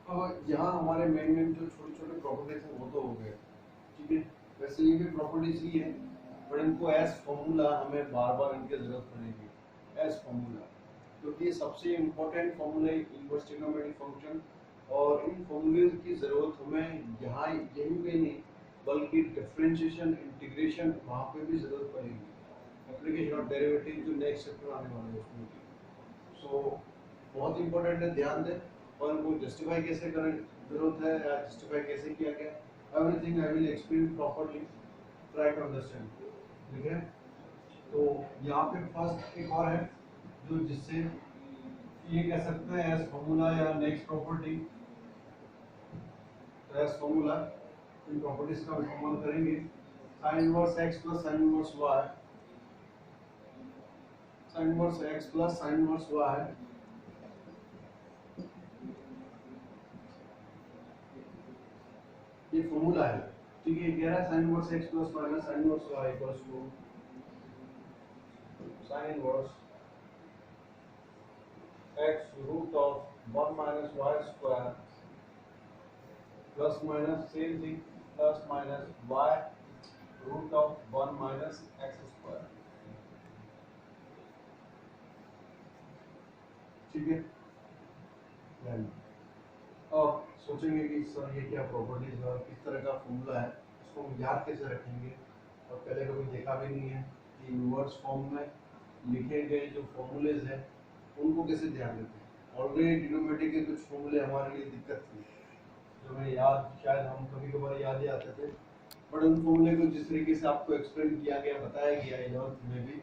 और यहाँ हमारे मेन जो छोटे छोटे प्रॉपर्टीज हैं वो तो हो गए, ठीक है। वैसे ये भी प्रॉपर्टीज ही है, पर इनको एज फॉर्मूला हमें बार बार इनकी जरूरत पड़ेगी एज फॉर्मूला, क्योंकि ये सबसे इम्पोर्टेंट फॉर्मूला है इनवर्स ट्रिग्नोमेट्रिक फंक्शन, और इन फॉर्मूले की जरूरत हमें यहाँ यहीं पे नहीं बल्कि डिफरेंशिएशन इंटीग्रेशन वहाँ पे भी जरूरत पड़ेगी, एप्लीकेशन ऑफ डेरिवेटिव जो नेक्स्ट चैप्टर आने वाले हैं उसमें भी। सो बहुत इंपॉर्टेंट है, ध्यान दें, और इनको जस्टिफाई कैसे करें जरूरत है या जस्टिफाई कैसे किया गया, everything I will explain properly, try to understand, ठीक है। तो यहाँ पे फर्स्ट एक और है जो जिससे ये कह सकते हैं एज फॉर्मूला या नेक्स्ट प्रॉपर्टी, एज फॉर्मूला इन प्रॉपर्टीज का इस्तेमाल करेंगे, sin inverse x plus sin inverse y, sin inverse x plus sin inverse y, ये फॉर्मूला है, ठीक है। कह रहा है sin inverse x plus minus sin inverse y equals to sin inverse x root of 1 minus y square plus minus same thing plus minus y root of 1 minus x square, ठीक है। और सोचेंगे कि सर ये क्या प्रॉपर्टीज है और किस तरह का फॉर्मूला है, इसको हम याद कैसे रखेंगे, और पहले कभी देखा भी नहीं है कि इनवर्स फॉर्म में लिखे गए जो फॉर्मूलेज हैं उनको कैसे ध्यान रखें। ऑलरेडी ट्रिग्नोमेट्री के कुछ फॉर्मूले हमारे लिए दिक्कत थी, जो मैं याद शायद हम कभी कभार याद ही आते थे, बट उन फॉर्मूले को जिस तरीके से आपको एक्सप्लेन किया गया, बताया गया 11th में भी,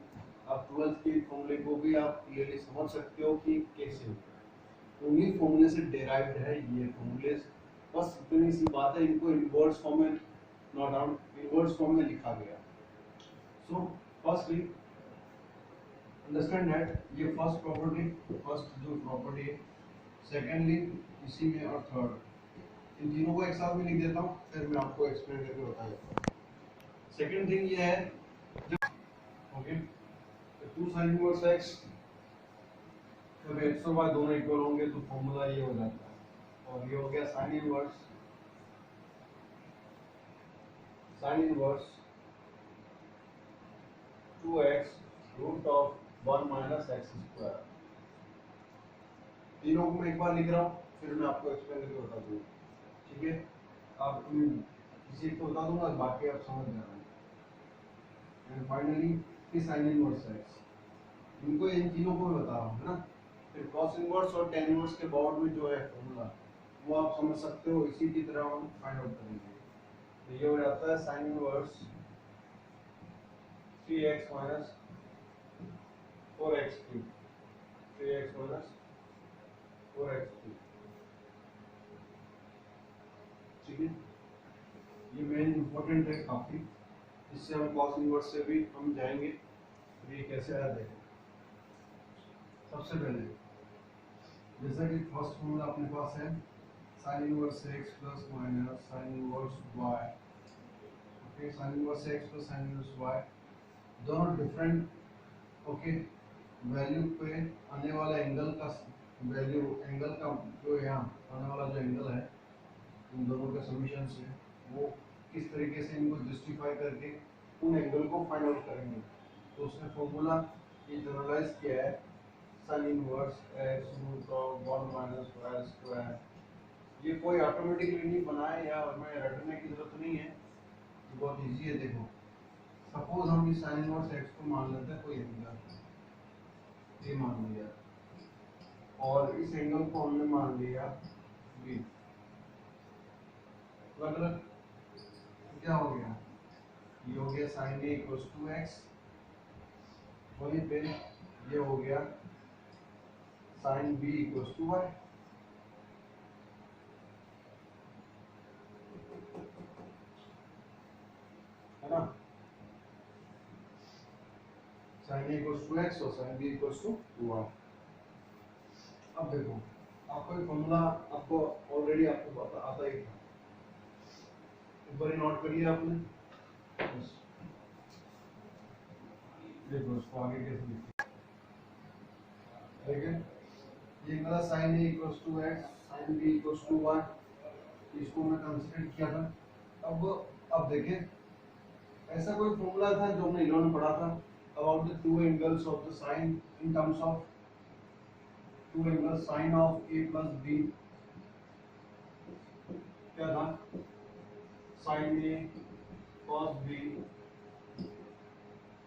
आप 12th के फॉर्मूले को भी आप क्लियरली समझ सकते हो कि कैसे होता है। उन्हीं फॉर्मूले से डेराइव्ड है ये फॉर्मूले। बस इतनी सी बात है, इनको इनवर्स फॉर्म में नोट डाउन, इनवर्स फॉर्म में लिखा गया। सो फर्स्टली अंडरस्टैंड दैट ये फर्स्ट प्रॉपर्टी, फर्स्ट जो प्रॉपर्टी है, सेकेंडली इसी में, और थर्ड, इन तीनों को एक साथ में लिख देता हूँ, फिर मैं आपको एक्सप्लेन करके बता देता हूँ। सेकेंड थिंग ये है, okay, two sine inverse x, जब एक्स और वाई दोनों इक्वल होंगे तो फॉर्मूला ये हो जाता है, और ये हो गया sine inverse 2x root of 1 minus x square. तीनों को मैं एक बार लिख रहा हूँ, फिर मैं आपको एक्सप्लेन करके बता दूंगा, ठीक है। आप किसी को बता दूंगा, बाकी आप समझ जाना। एंड फाइनली फिर साइन इनवर्स एक्स, इनको इन तीनों को मैं बता रहा हूँ, है ना। फिर कॉस इनवर्स और टेन इनवर्स के बाद में जो है फॉर्मूला, वो आप समझ सकते हो, इसी की तरह हम फाइंड आउट करेंगे। तो ये हो जाता है sine inverse 3x minus 4x cube, 3x minus 4x cube, ठीक है। ये मेन इंपॉर्टेंट है काफी, इससे हम कॉस इनवर्स से भी हम जाएंगे। तो ये कैसे आया देखें। सबसे पहले जैसा कि फर्स्ट फॉर्मूला अपने पास है, sign inverse x plus minus sine inverse y, okay, sign inverse x plus sine inverse y, दोनों डिफरेंट, ओके, वैल्यू पे आने वाला एंगल का वैल्यू, एंगल का जो यहाँ आने वाला जो एंगल है, इन दोनों का समीशन से वो किस तरीके से इनको जस्टिफाई करके उन एंगल को फाइंड आउट करेंगे। तो उसने फॉर्मूला ये जनरलाइज किया है, sin inverse x root of 1 minus y square. ये कोई ऑटोमेटिकली नहीं बना है या हमें रटने की जरूरत नहीं है, बहुत इजी है। देखो, सपोज हम इस sin इनवर्स x को मान लेते हैं कोई एंगल, ये मान लिया, और इस एंगल को हमने मान लिया b, मतलब क्या हो गया, ये हो गया sin a equals to x, वहीं पे ये हो गया sin b equals to y, है ना। sin a equals to x और sin b equals to y। अब देखो, आपको ये फॉर्मूला आपको ऑलरेडी आपको आता ही था, एक बार नोट करिए आपने, बस देखो इसको आगे कैसे लिखते हैं। ठीक है, ये मेरा sin a equals to x, sin b equals to y, इसको मैं कंसीडर किया था। अब देखें, ऐसा कोई फॉर्मूला था जो हमने 11 में पढ़ा था, about the two angles of the sine in terms of two angle sine of a plus b, क्या था, साइन a cos b,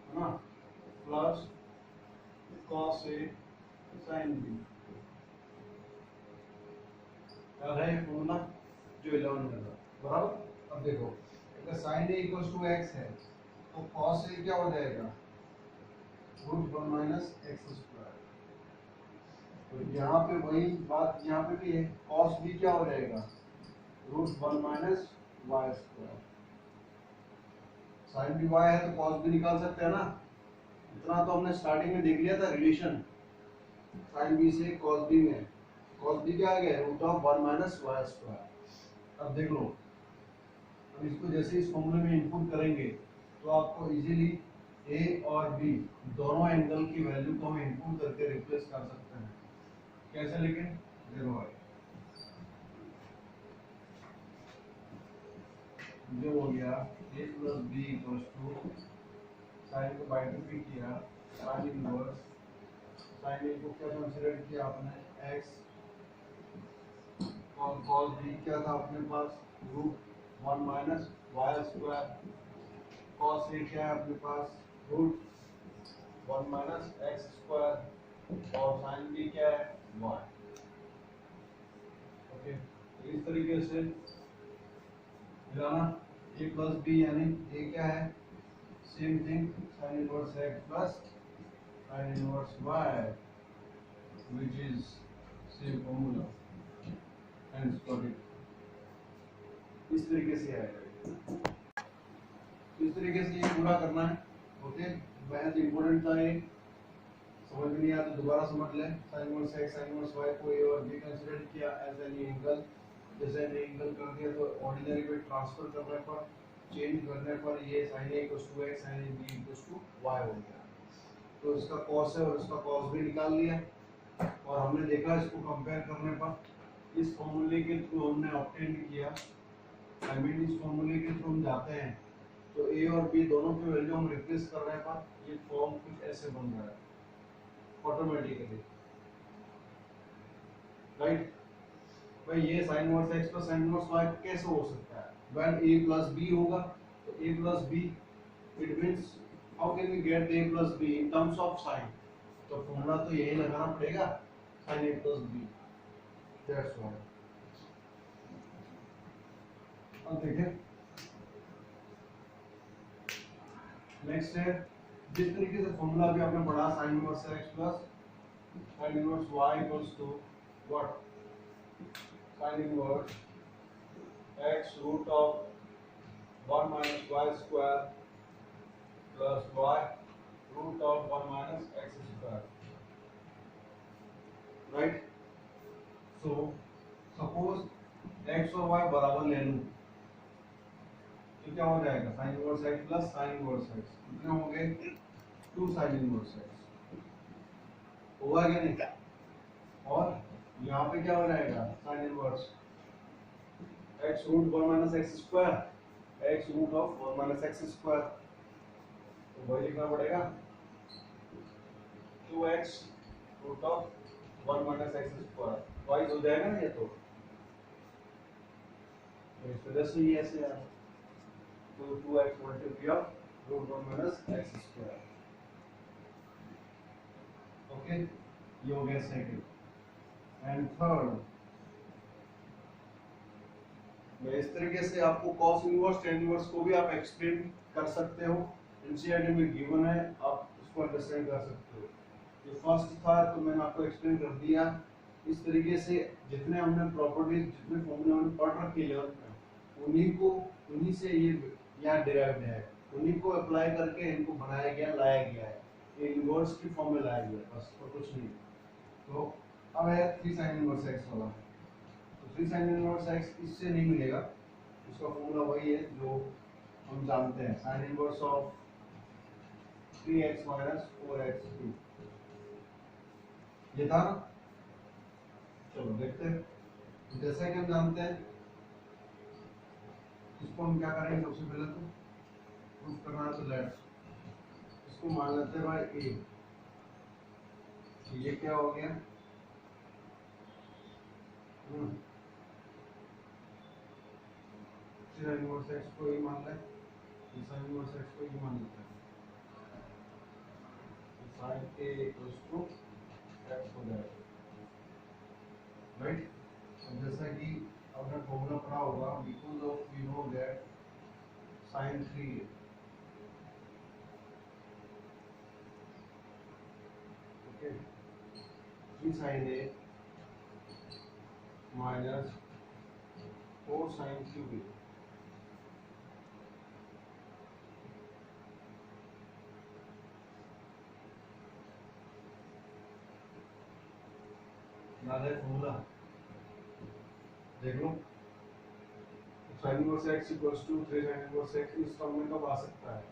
है ना, plus cos a sin b, क्या है ये फॉर्मूला जो 11 में था, बराबर। अब देखो, अगर sin a equals to x है तो cos a क्या हो जाएगा, रूट 1 माइनस एक्स स्क्वायर। तो यहाँ पे वही बात यहाँ पे भी है, cos b क्या हो जाएगा, root 1 minus y square. Sine भी y है तो cos भी निकाल सकते हैं ना, इतना तो हमने स्टार्टिंग में देख लिया था रिलेशन साइन b से cos b में। cos b क्या आ गया, root of 1 minus y square. अब देख लो, अब इसको जैसे इस फॉर्मूले में इनपुट करेंगे तो आपको इजीली a और b दोनों एंगल की वैल्यू को हम इनपुट करके रिप्लेस कर सकते हैं। कैसे, लेकिन देखो भाई, जो हो गया a plus b equals to, sine को बाय टू भी किया, साइन इनवर्स, साइन ए को क्या कंसीडर किया आपने x, और cos b क्या था अपने पास, root 1 minus y square, cos a क्या है अपने पास, रूट 1 माइनस एक्स स्क्वायर, और sin b क्या है, y। ओके, इस तरीके से मिलाना a प्लस बी, यानी a क्या है, same thing sign inverse x plus sine inverse y, which is same formula, hence got it। इस तरीके से आएगा, इस तरीके से ये पूरा करना है। ओके, बेहद इंपॉर्टेंट था ये, समझ में नहीं आया तो दोबारा समझ लें। Sign inverse x sine inverse y को a और b कंसीडर किया एज एनी एंगल, जैसे एनी एंगल कर दिया तो ऑर्डिनरी पे ट्रांसफर करने पर, चेंज करने पर ये sin a = x sin a b = y हो गया। तो इसका cos है और इसका cos भी निकाल लिया, और हमने देखा इसको कंपेयर करने पर इस फॉर्मूले के थ्रू हमने ऑब्टेन किया, आई मीन इस फॉर्मूले के थ्रू हम जाते हैं तो a और b दोनों की वैल्यू हम रिप्लेस करने पर ये फॉर्म कुछ ऐसे बन रहा है ऑटोमेटिकली, राइट। भाई ये sin inverse x plus sin inverse y कैसे हो सकता है, when a प्लस b होगा तो a plus b, it means how can we get a plus b in terms of sin, तो फॉर्मूला तो यही लगाना पड़ेगा sin a plus b, that's why. अब देखें नेक्स्ट है, जिस तरीके से फॉर्मूला भी आपने पढ़ा sin inverse x plus sin inverse y equals to what, sin inverse x root of 1 minus y square plus y root of 1 minus x square, right? So suppose x और y बराबर ले लूं तो क्या हो जाएगा, sin inverse x plus sin inverse x कितने हो गए, 2 sin इनवर्स x होगा क्या नहीं, और यहाँ पे क्या हो जाएगा sin inverse x root 1 minus x square, x root of 1 minus x square, तो वही लिखना पड़ेगा 2x root of 1 minus x square, वाइज हो जाएगा ना ये, तो इस वजह से ये ऐसे आया, तो 2x multiply of root 1 minus x square, okay, ये हो गया सेकंड। एंड थर्ड, मैं इस तरीके से आपको cos इनवर्स tan इनवर्स को भी आप एक्सप्लेन कर सकते हो, एनसीईआरटी में गिवन है, आप उसको अंडरस्टैंड कर सकते हो। जो फर्स्ट था तो मैंने आपको एक्सप्लेन कर दिया, इस तरीके से जितने हमने प्रॉपर्टीज, जितने फॉर्मूले हमने पढ़ रखे हैं उन्हीं से ये यहाँ डिराइव्ड है, उन्हीं को अप्लाई करके इनको बनाया गया, लाया गया है, ये इनवर्स की फॉर्म में लाया गया बस, और कुछ नहीं। तो अब है 3 sin इनवर्स x वाला, तो 3 sin इनवर्स x इससे नहीं मिलेगा, इसका फॉर्मूला वही है जो हम जानते हैं, sin inverse of 3x minus 4x3, ये था ना। चलो देखते हैं, तो जैसा कि हम जानते हैं इसको हम क्या करेंगे, सबसे पहले तो प्रूफ करना है, तो लेट्स इसको मान लेते हैं भाई a, ये क्या हो गया, sin इनवर्स x को ही मान लें, sin इनवर्स x को ही मान लेते हैं, sin a equals to x हो जाएगा, राइट। अब जैसा कि आपने फॉर्मूला पढ़ा होगा, because of we know that sin 3a, okay, 3 sin a minus 4 sin 3b, याद है फॉर्मूला, देख लो, sin inverse x equals to 3 sin inverse x इस फॉर्म में कब आ सकता है,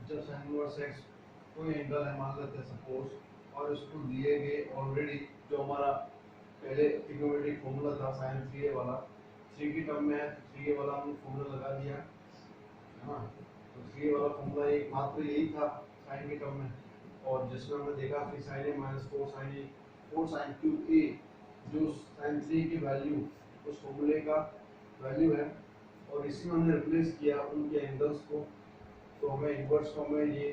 जब sin इनवर्स x कोई एंगल है मान लेते हैं सपोज, और इसको दिए गए ऑलरेडी जो हमारा पहले ट्रिग्नोमेट्रिक फॉर्मूला था sin 3a वाला, 3 की टर्म में है तो 3a वाला हमने फॉर्मूला लगा दिया है ना, तो 3a वाला फॉर्मूला एक मात्र यही था sin की टर्म में, और जिसमें हमने देखा 3 sin a minus 4 sin a 4 sin cube a, जो sin 3 की वैल्यू उस फॉर्मूले का वैल्यू है, और इसी में हमने रिप्लेस किया उनके एंगल्स को, तो हमें इनवर्स फॉर्म में ये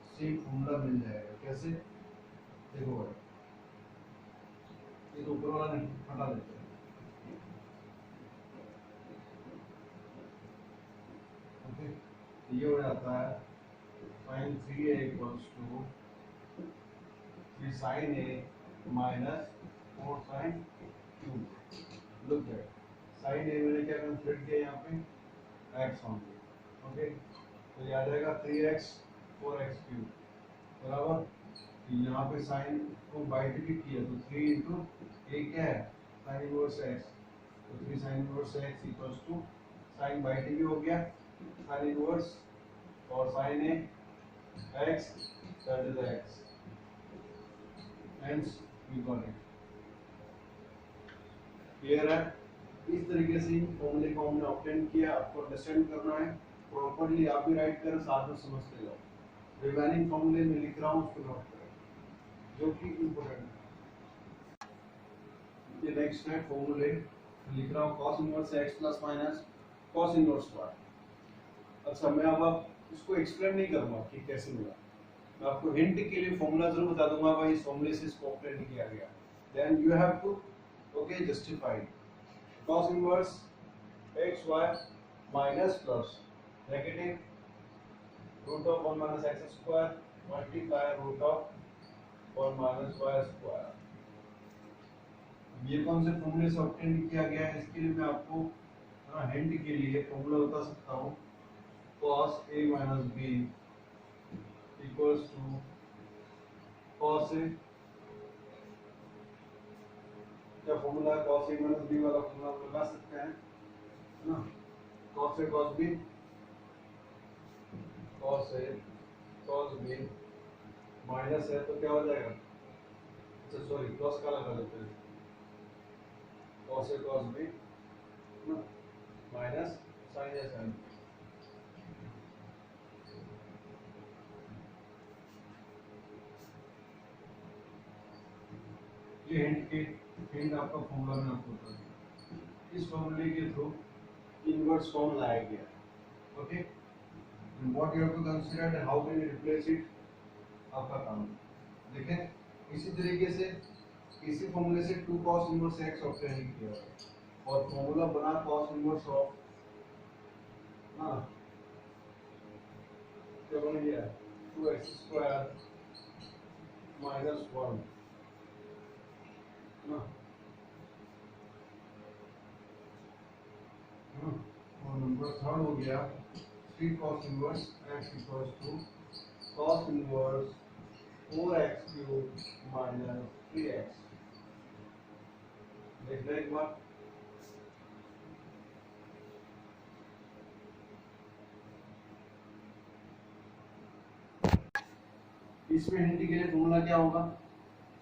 सेम फॉर्मूला मिल जाएगा। कैसे, देखो भाई, ये तो ऊपर वाला नहीं, हटा देते हैं, ओके, तो ये हो जाता है sine 3a equals to 3 sine a minus 4 sine cube. Look that, sine a मैंने क्या कंसीडर किया यहाँ पे, x ओनली। ओके, तो ये आ जाएगा 3x 4x क्यूब बराबर, यहाँ पे साइन को बाई भी किया तो 3 इंटू ए क्या है, साइन इनवर्स x, तो 3 sine inverse x equals to sine by भी हो गया साइन इनवर्स और sine a x, that is x, hence we got it. Clear है? इस तरीके से फॉर्मूले को हमने ऑब्टेन किया। आपको अंडरस्टैंड करना है प्रॉपर्ली, आप भी राइट करें, साथ में समझते जाओ। रिमेनिंग फॉर्मूले में लिख रहा हूँ, उसको नोट करें जो कि इम्पोर्टेंट है। ये नेक्स्ट है फॉर्मूले, लिख रहा हूँ cos inverse x plus minus cos inverse y। अच्छा, मैं अब इसको एक्सप्लेन नहीं करूँगा कि कैसे मिला, मैं आपको हिंट के लिए फॉर्मूला जरूर बता दूंगा, भाई इस फॉर्मूले से इसको ऑब्टेन किया गया। Then you have to okay justify cos inverse xy minus plus negative root of 1 minus x square multiply root of 1 minus y square. ये कौन से फॉर्मूले से ऑब्टेन किया गया है, इसके लिए मैं आपको हिंट के लिए फॉर्मूला बता सकता हूँ। cos a minus b equals to cos a, क्या फॉर्मूला है, cos a minus b वाला फॉर्मूला लगा सकते हैं ना, cos a cos b, cos a cos b minus है तो क्या हो जाएगा, अच्छा सॉरी प्लस का लगा देते हैं, cos a cos b minus sin a sin b। ये हिंट आपका फॉर्मूला में आपको बता दिया। इस फॉर्मूले के थ्रू इनवर्स फॉर्म लाया गया। Okay, what you have to consider and how can you replace it, आपका काम। देखें इसी तरीके से इसी फॉर्मूले से 2 cos इनवर्स x ऑब्टेन किया और फॉर्मूला बना cos इनवर्स ऑफ हां क्या बन गया 2x स्क्वायर माइनस 1 ना, और नंबर थर्ड हो गया 3 cos inverse x equals to cos inverse 4x cube minus 3x। देख रहे एक बार, इसमें हिंट के लिए फॉर्मूला क्या होगा,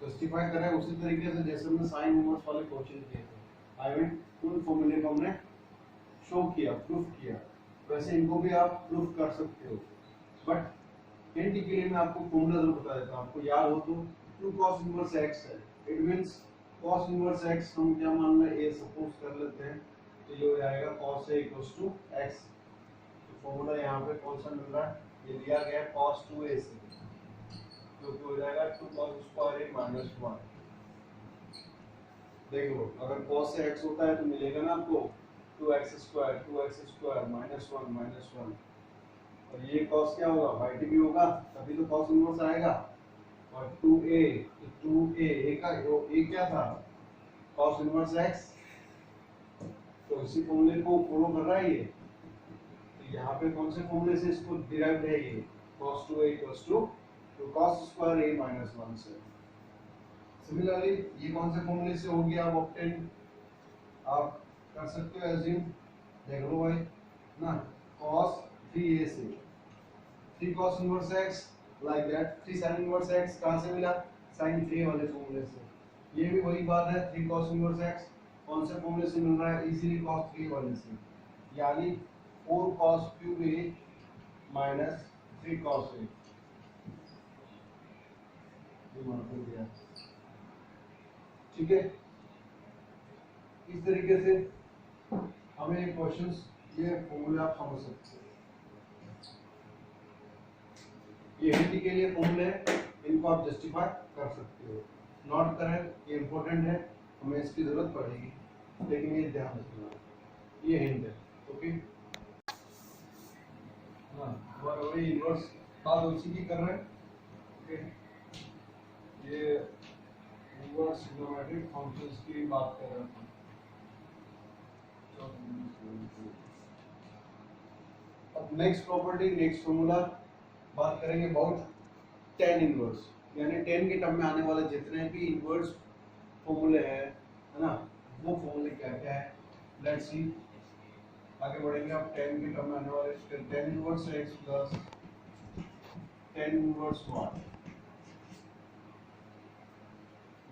जस्टिफाई करें उसी तरीके से जैसे हमने साइन इनवर्स वाले क्वेश्चन किए थे। आई मीन उन फॉर्मूले को हमने शो किया, प्रूफ किया, वैसे इनको भी आप प्रूफ कर सकते हो। बट हिंट के लिए मैं आपको फॉर्मूला जरूर बता देता हूँ, आपको याद हो तो 2 cos इनवर्स x है, it means cos inverse x हम क्या मान रहे हैं, a सपोज कर लेते हैं, तो ये हो जाएगा cos a x। तो फॉर्मूला यहाँ पे कौन सा मिल रहा है, ये दिया गया है cos 2a से, जो कि हो जाएगा 2 cos स्क्वायर a माइनस 1। देख लो, अगर cos से x होता है तो मिलेगा ना आपको 2x स्क्वायर माइनस 1 और ये cos क्या होगा, बाई टी भी होगा, तभी तो cos इनवर्स आएगा। और 2a, तो 2a का a क्या था, cos इनवर्स x, तो इसी फॉर्मूले को फॉलो कर रहा है ये। तो यहाँ पे कौन से फॉर्मूले से इसको डिराइव्ड है ये, cos 2a equals to cos square a minus 1 से। सिमिलरली ये कौन से फॉर्मूले से हो गया ऑब्टेन, आप कर सकते हो एज्यूम, देख लो भाई ना, cos 3a से 3 cos inverse x like that, 3 sin inverse x कहां से मिला, sin 3 वाले फॉर्मूले से। ये भी वही बात है, 3 cos इनवर्स x कौन से फॉर्मूले से मिल रहा है, इजीली cos 3 वाले से, यानी 4 cos cube a minus 3 cos a। ये मान कर दिया, ठीक है। इस तरीके से हमें क्वेश्चंस, ये फॉर्मूले आप समझ सकते हो, ये हिंट के लिए फॉर्मूले, इनको आप जस्टिफाई कर सकते हो। नोट करें, ये इंपॉर्टेंट है, हमें इसकी जरूरत पड़ेगी, लेकिन ये ध्यान रखना, ये हिंट है। ओके, वही इनवर्स बात उसी की कर रहे हैं। ओके, ये इनवर्स ट्रिग्नोमेट्रिक फंक्शंस की बात कर रहे हैं। अब नेक्स्ट प्रॉपर्टी, नेक्स्ट फॉर्मूला बात करेंगे अबाउट टेन इनवर्स, यानी टेन के टर्म में आने वाले जितने भी इनवर्स फॉर्मूले हैं, है ना, वो फॉर्मूले क्या क्या है, लेट्स सी। आगे बढ़ेंगे। अब टेन के टर्म में आने वाले tan inverse x plus tan inverse y,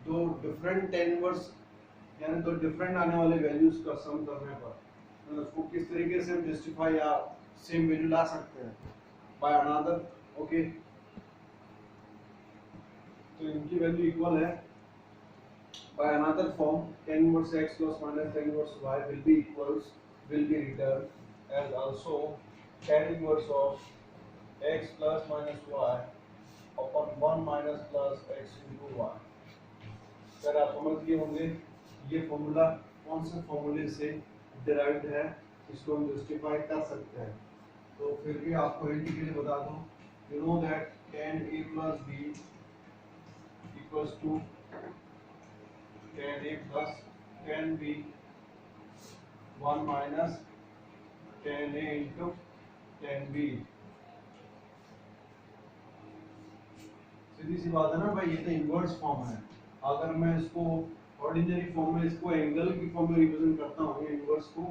दो डिफरेंट टेन इनवर्स यानी दो डिफरेंट आने वाले वैल्यूज का सम करने पर उसको किस तरीके से जस्टिफाई या सेम वैल्यू ला सकते हैं बाय अनदर। ओके, तो इनकी वैल्यू इक्वल है by another form tan inverse x plus minus tan inverse y will be written as also tan inverse of x plus minus y upon 1 minus plus x into y। Sir आप समझ गए होंगे ये फॉर्मूला कौन से फॉर्मूले से डिराइव्ड है, इसको हम जस्टिफाई कर सकते हैं। तो फिर भी आपको हिंट के लिए बता दूं, you know that tan a plus b equals to tan a plus tan b 1 minus tan a into tan b। सीधी सी बात है ना भाई, ये तो इनवर्स फॉर्म है। अगर मैं इसको ऑर्डिनरी फॉर्म में, इसको एंगल की फॉर्म में रिप्रेजेंट करता हूँ, इनवर्स को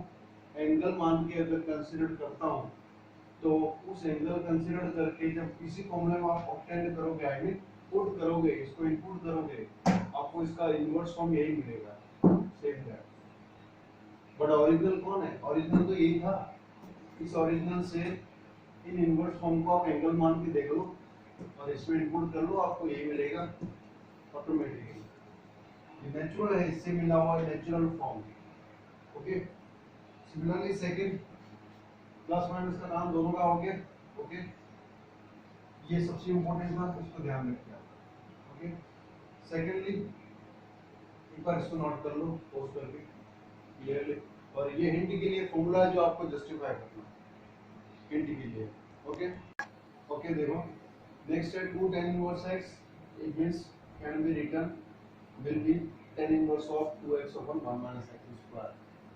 एंगल मान के अगर कंसीडर करता हूँ, तो उस एंगल कंसीडर करके जब किसी फॉर्मूले में आप ऑब्टेन करोगे, आई मीन पुट करोगे, इसको इनपुट करोगे, आपको इसका इनवर्स फॉर्म यही मिलेगा, सेम है। बट ओरिजिनल कौन है? ओरिजिनल तो यही था। इस ओरिजिनल से इन इनवर्स फॉर्म को आप एंगल मान के देख लो और इसमें इनपुट कर लो, आपको यही मिलेगा ऑटोमेटिकली। ये नेचुरल है, इससे मिला हुआ natural form. Okay, similarly second plus minus का नाम दोनों का हो गया। ओके, ये सबसे इंपॉर्टेंट बात, उसको ध्यान रखिए आप। ओके, सेकेंडली एक बार इसको नोट कर लो पोस्ट करके क्लियरली, और ये हिंट के लिए फॉर्मूला जो आपको जस्टिफाई करना है, हिंट के लिए। ओके ओके, देखो नेक्स्ट है 2 tan inverse x, it means can be written will be tan inverse of 2x upon 1 minus x square।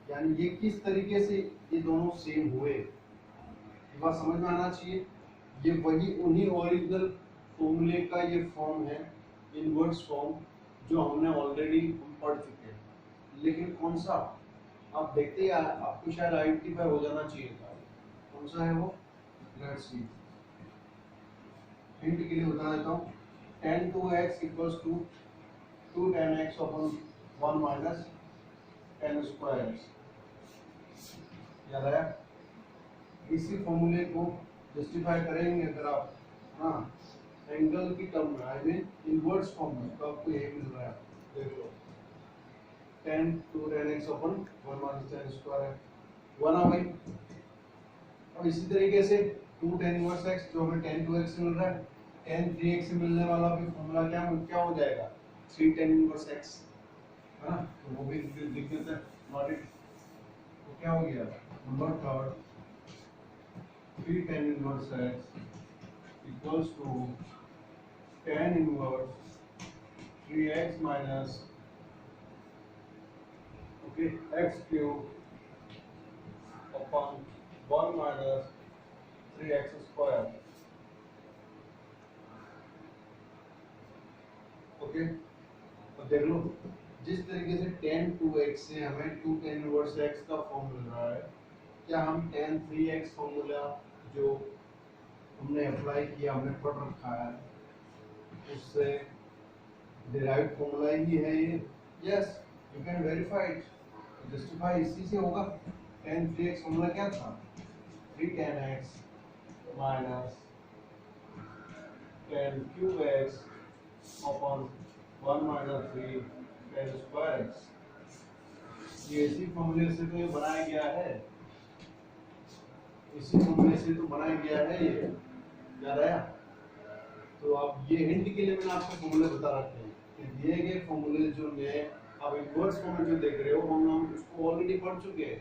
यानी ये किस तरीके से ये दोनों सेम हुए, ये बात समझ में आना चाहिए। ये वही उन्हीं ओरिजिनल फॉर्मूले का ये फॉर्म है, इनवर्स फॉर्म, जो हमने ऑलरेडी पढ़ चुके हैं। लेकिन कौन सा, आप देखते हैं, आपको शायद आइडेंटिफाई हो जाना चाहिए था कौन सा है वो। लेट्स सी, हिंट के लिए बता देता हूँ। tan 2x equals to 2 tan x upon 1 minus tan square x। याद आया? इसी फॉर्मूले को जस्टिफाई करेंगे अगर आप, हाँ, एंगल की टर्म में, आई मीन इनवर्स फॉर्म में, तो आपको यही मिल रहा है। देख लो, tan 2 tan x upon 1 minus tan square है, 1 आ गई। अब इसी तरीके से 2 tan inverse x जो हमें tan 2x से मिल रहा है, tan 3x से मिलने वाला भी फॉर्मूला क्या हो जाएगा, 3 tan inverse x, है ना, तो वो भी लिख देते हैं, नॉट इट। तो क्या हो गया, number third 3 tan inverse x equals to tan inverse 3x minus x cube upon 1 minus 3x square। Okay, तो देख लो जिस तरीके से tan 2x से हमें 2 tan inverse x का फॉर्म मिल रहा है, क्या हम tan 3x फॉर्मूला जो हमने अप्लाई किया, हमने पढ़ रखा है, उससे डिराइव्ड फॉर्मूला ही है ये। Yes, you can verify it, justify इसी से होगा। tan 3x फॉर्मूला क्या था, 3 tan x minus tan cube x upon 1 minus 3 tan square x। ये इसी फॉर्मूले से तो ये बनाया गया है, इसी फॉर्मूले से तो बनाया गया है ये, याद आया? तो अब ये हिंट के लिए मैंने आपको फॉर्मूले बता रखे हैं कि दिए गए फॉर्मूले जो नए आप इनवर्स फॉर्म में जो देख रहे हो, हम उसको ऑलरेडी पढ़ चुके हैं।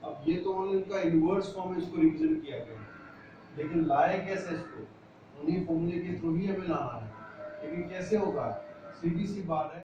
अब ये तो ओनली इनका इनवर्स फॉर्म में इसको रिप्रेजेंट किया गया है। लेकिन लाए कैसे इसको, उन्हीं फॉर्मूले के थ्रू ही हमें लाना है। लेकिन कैसे होगा, सीधी सी बात है।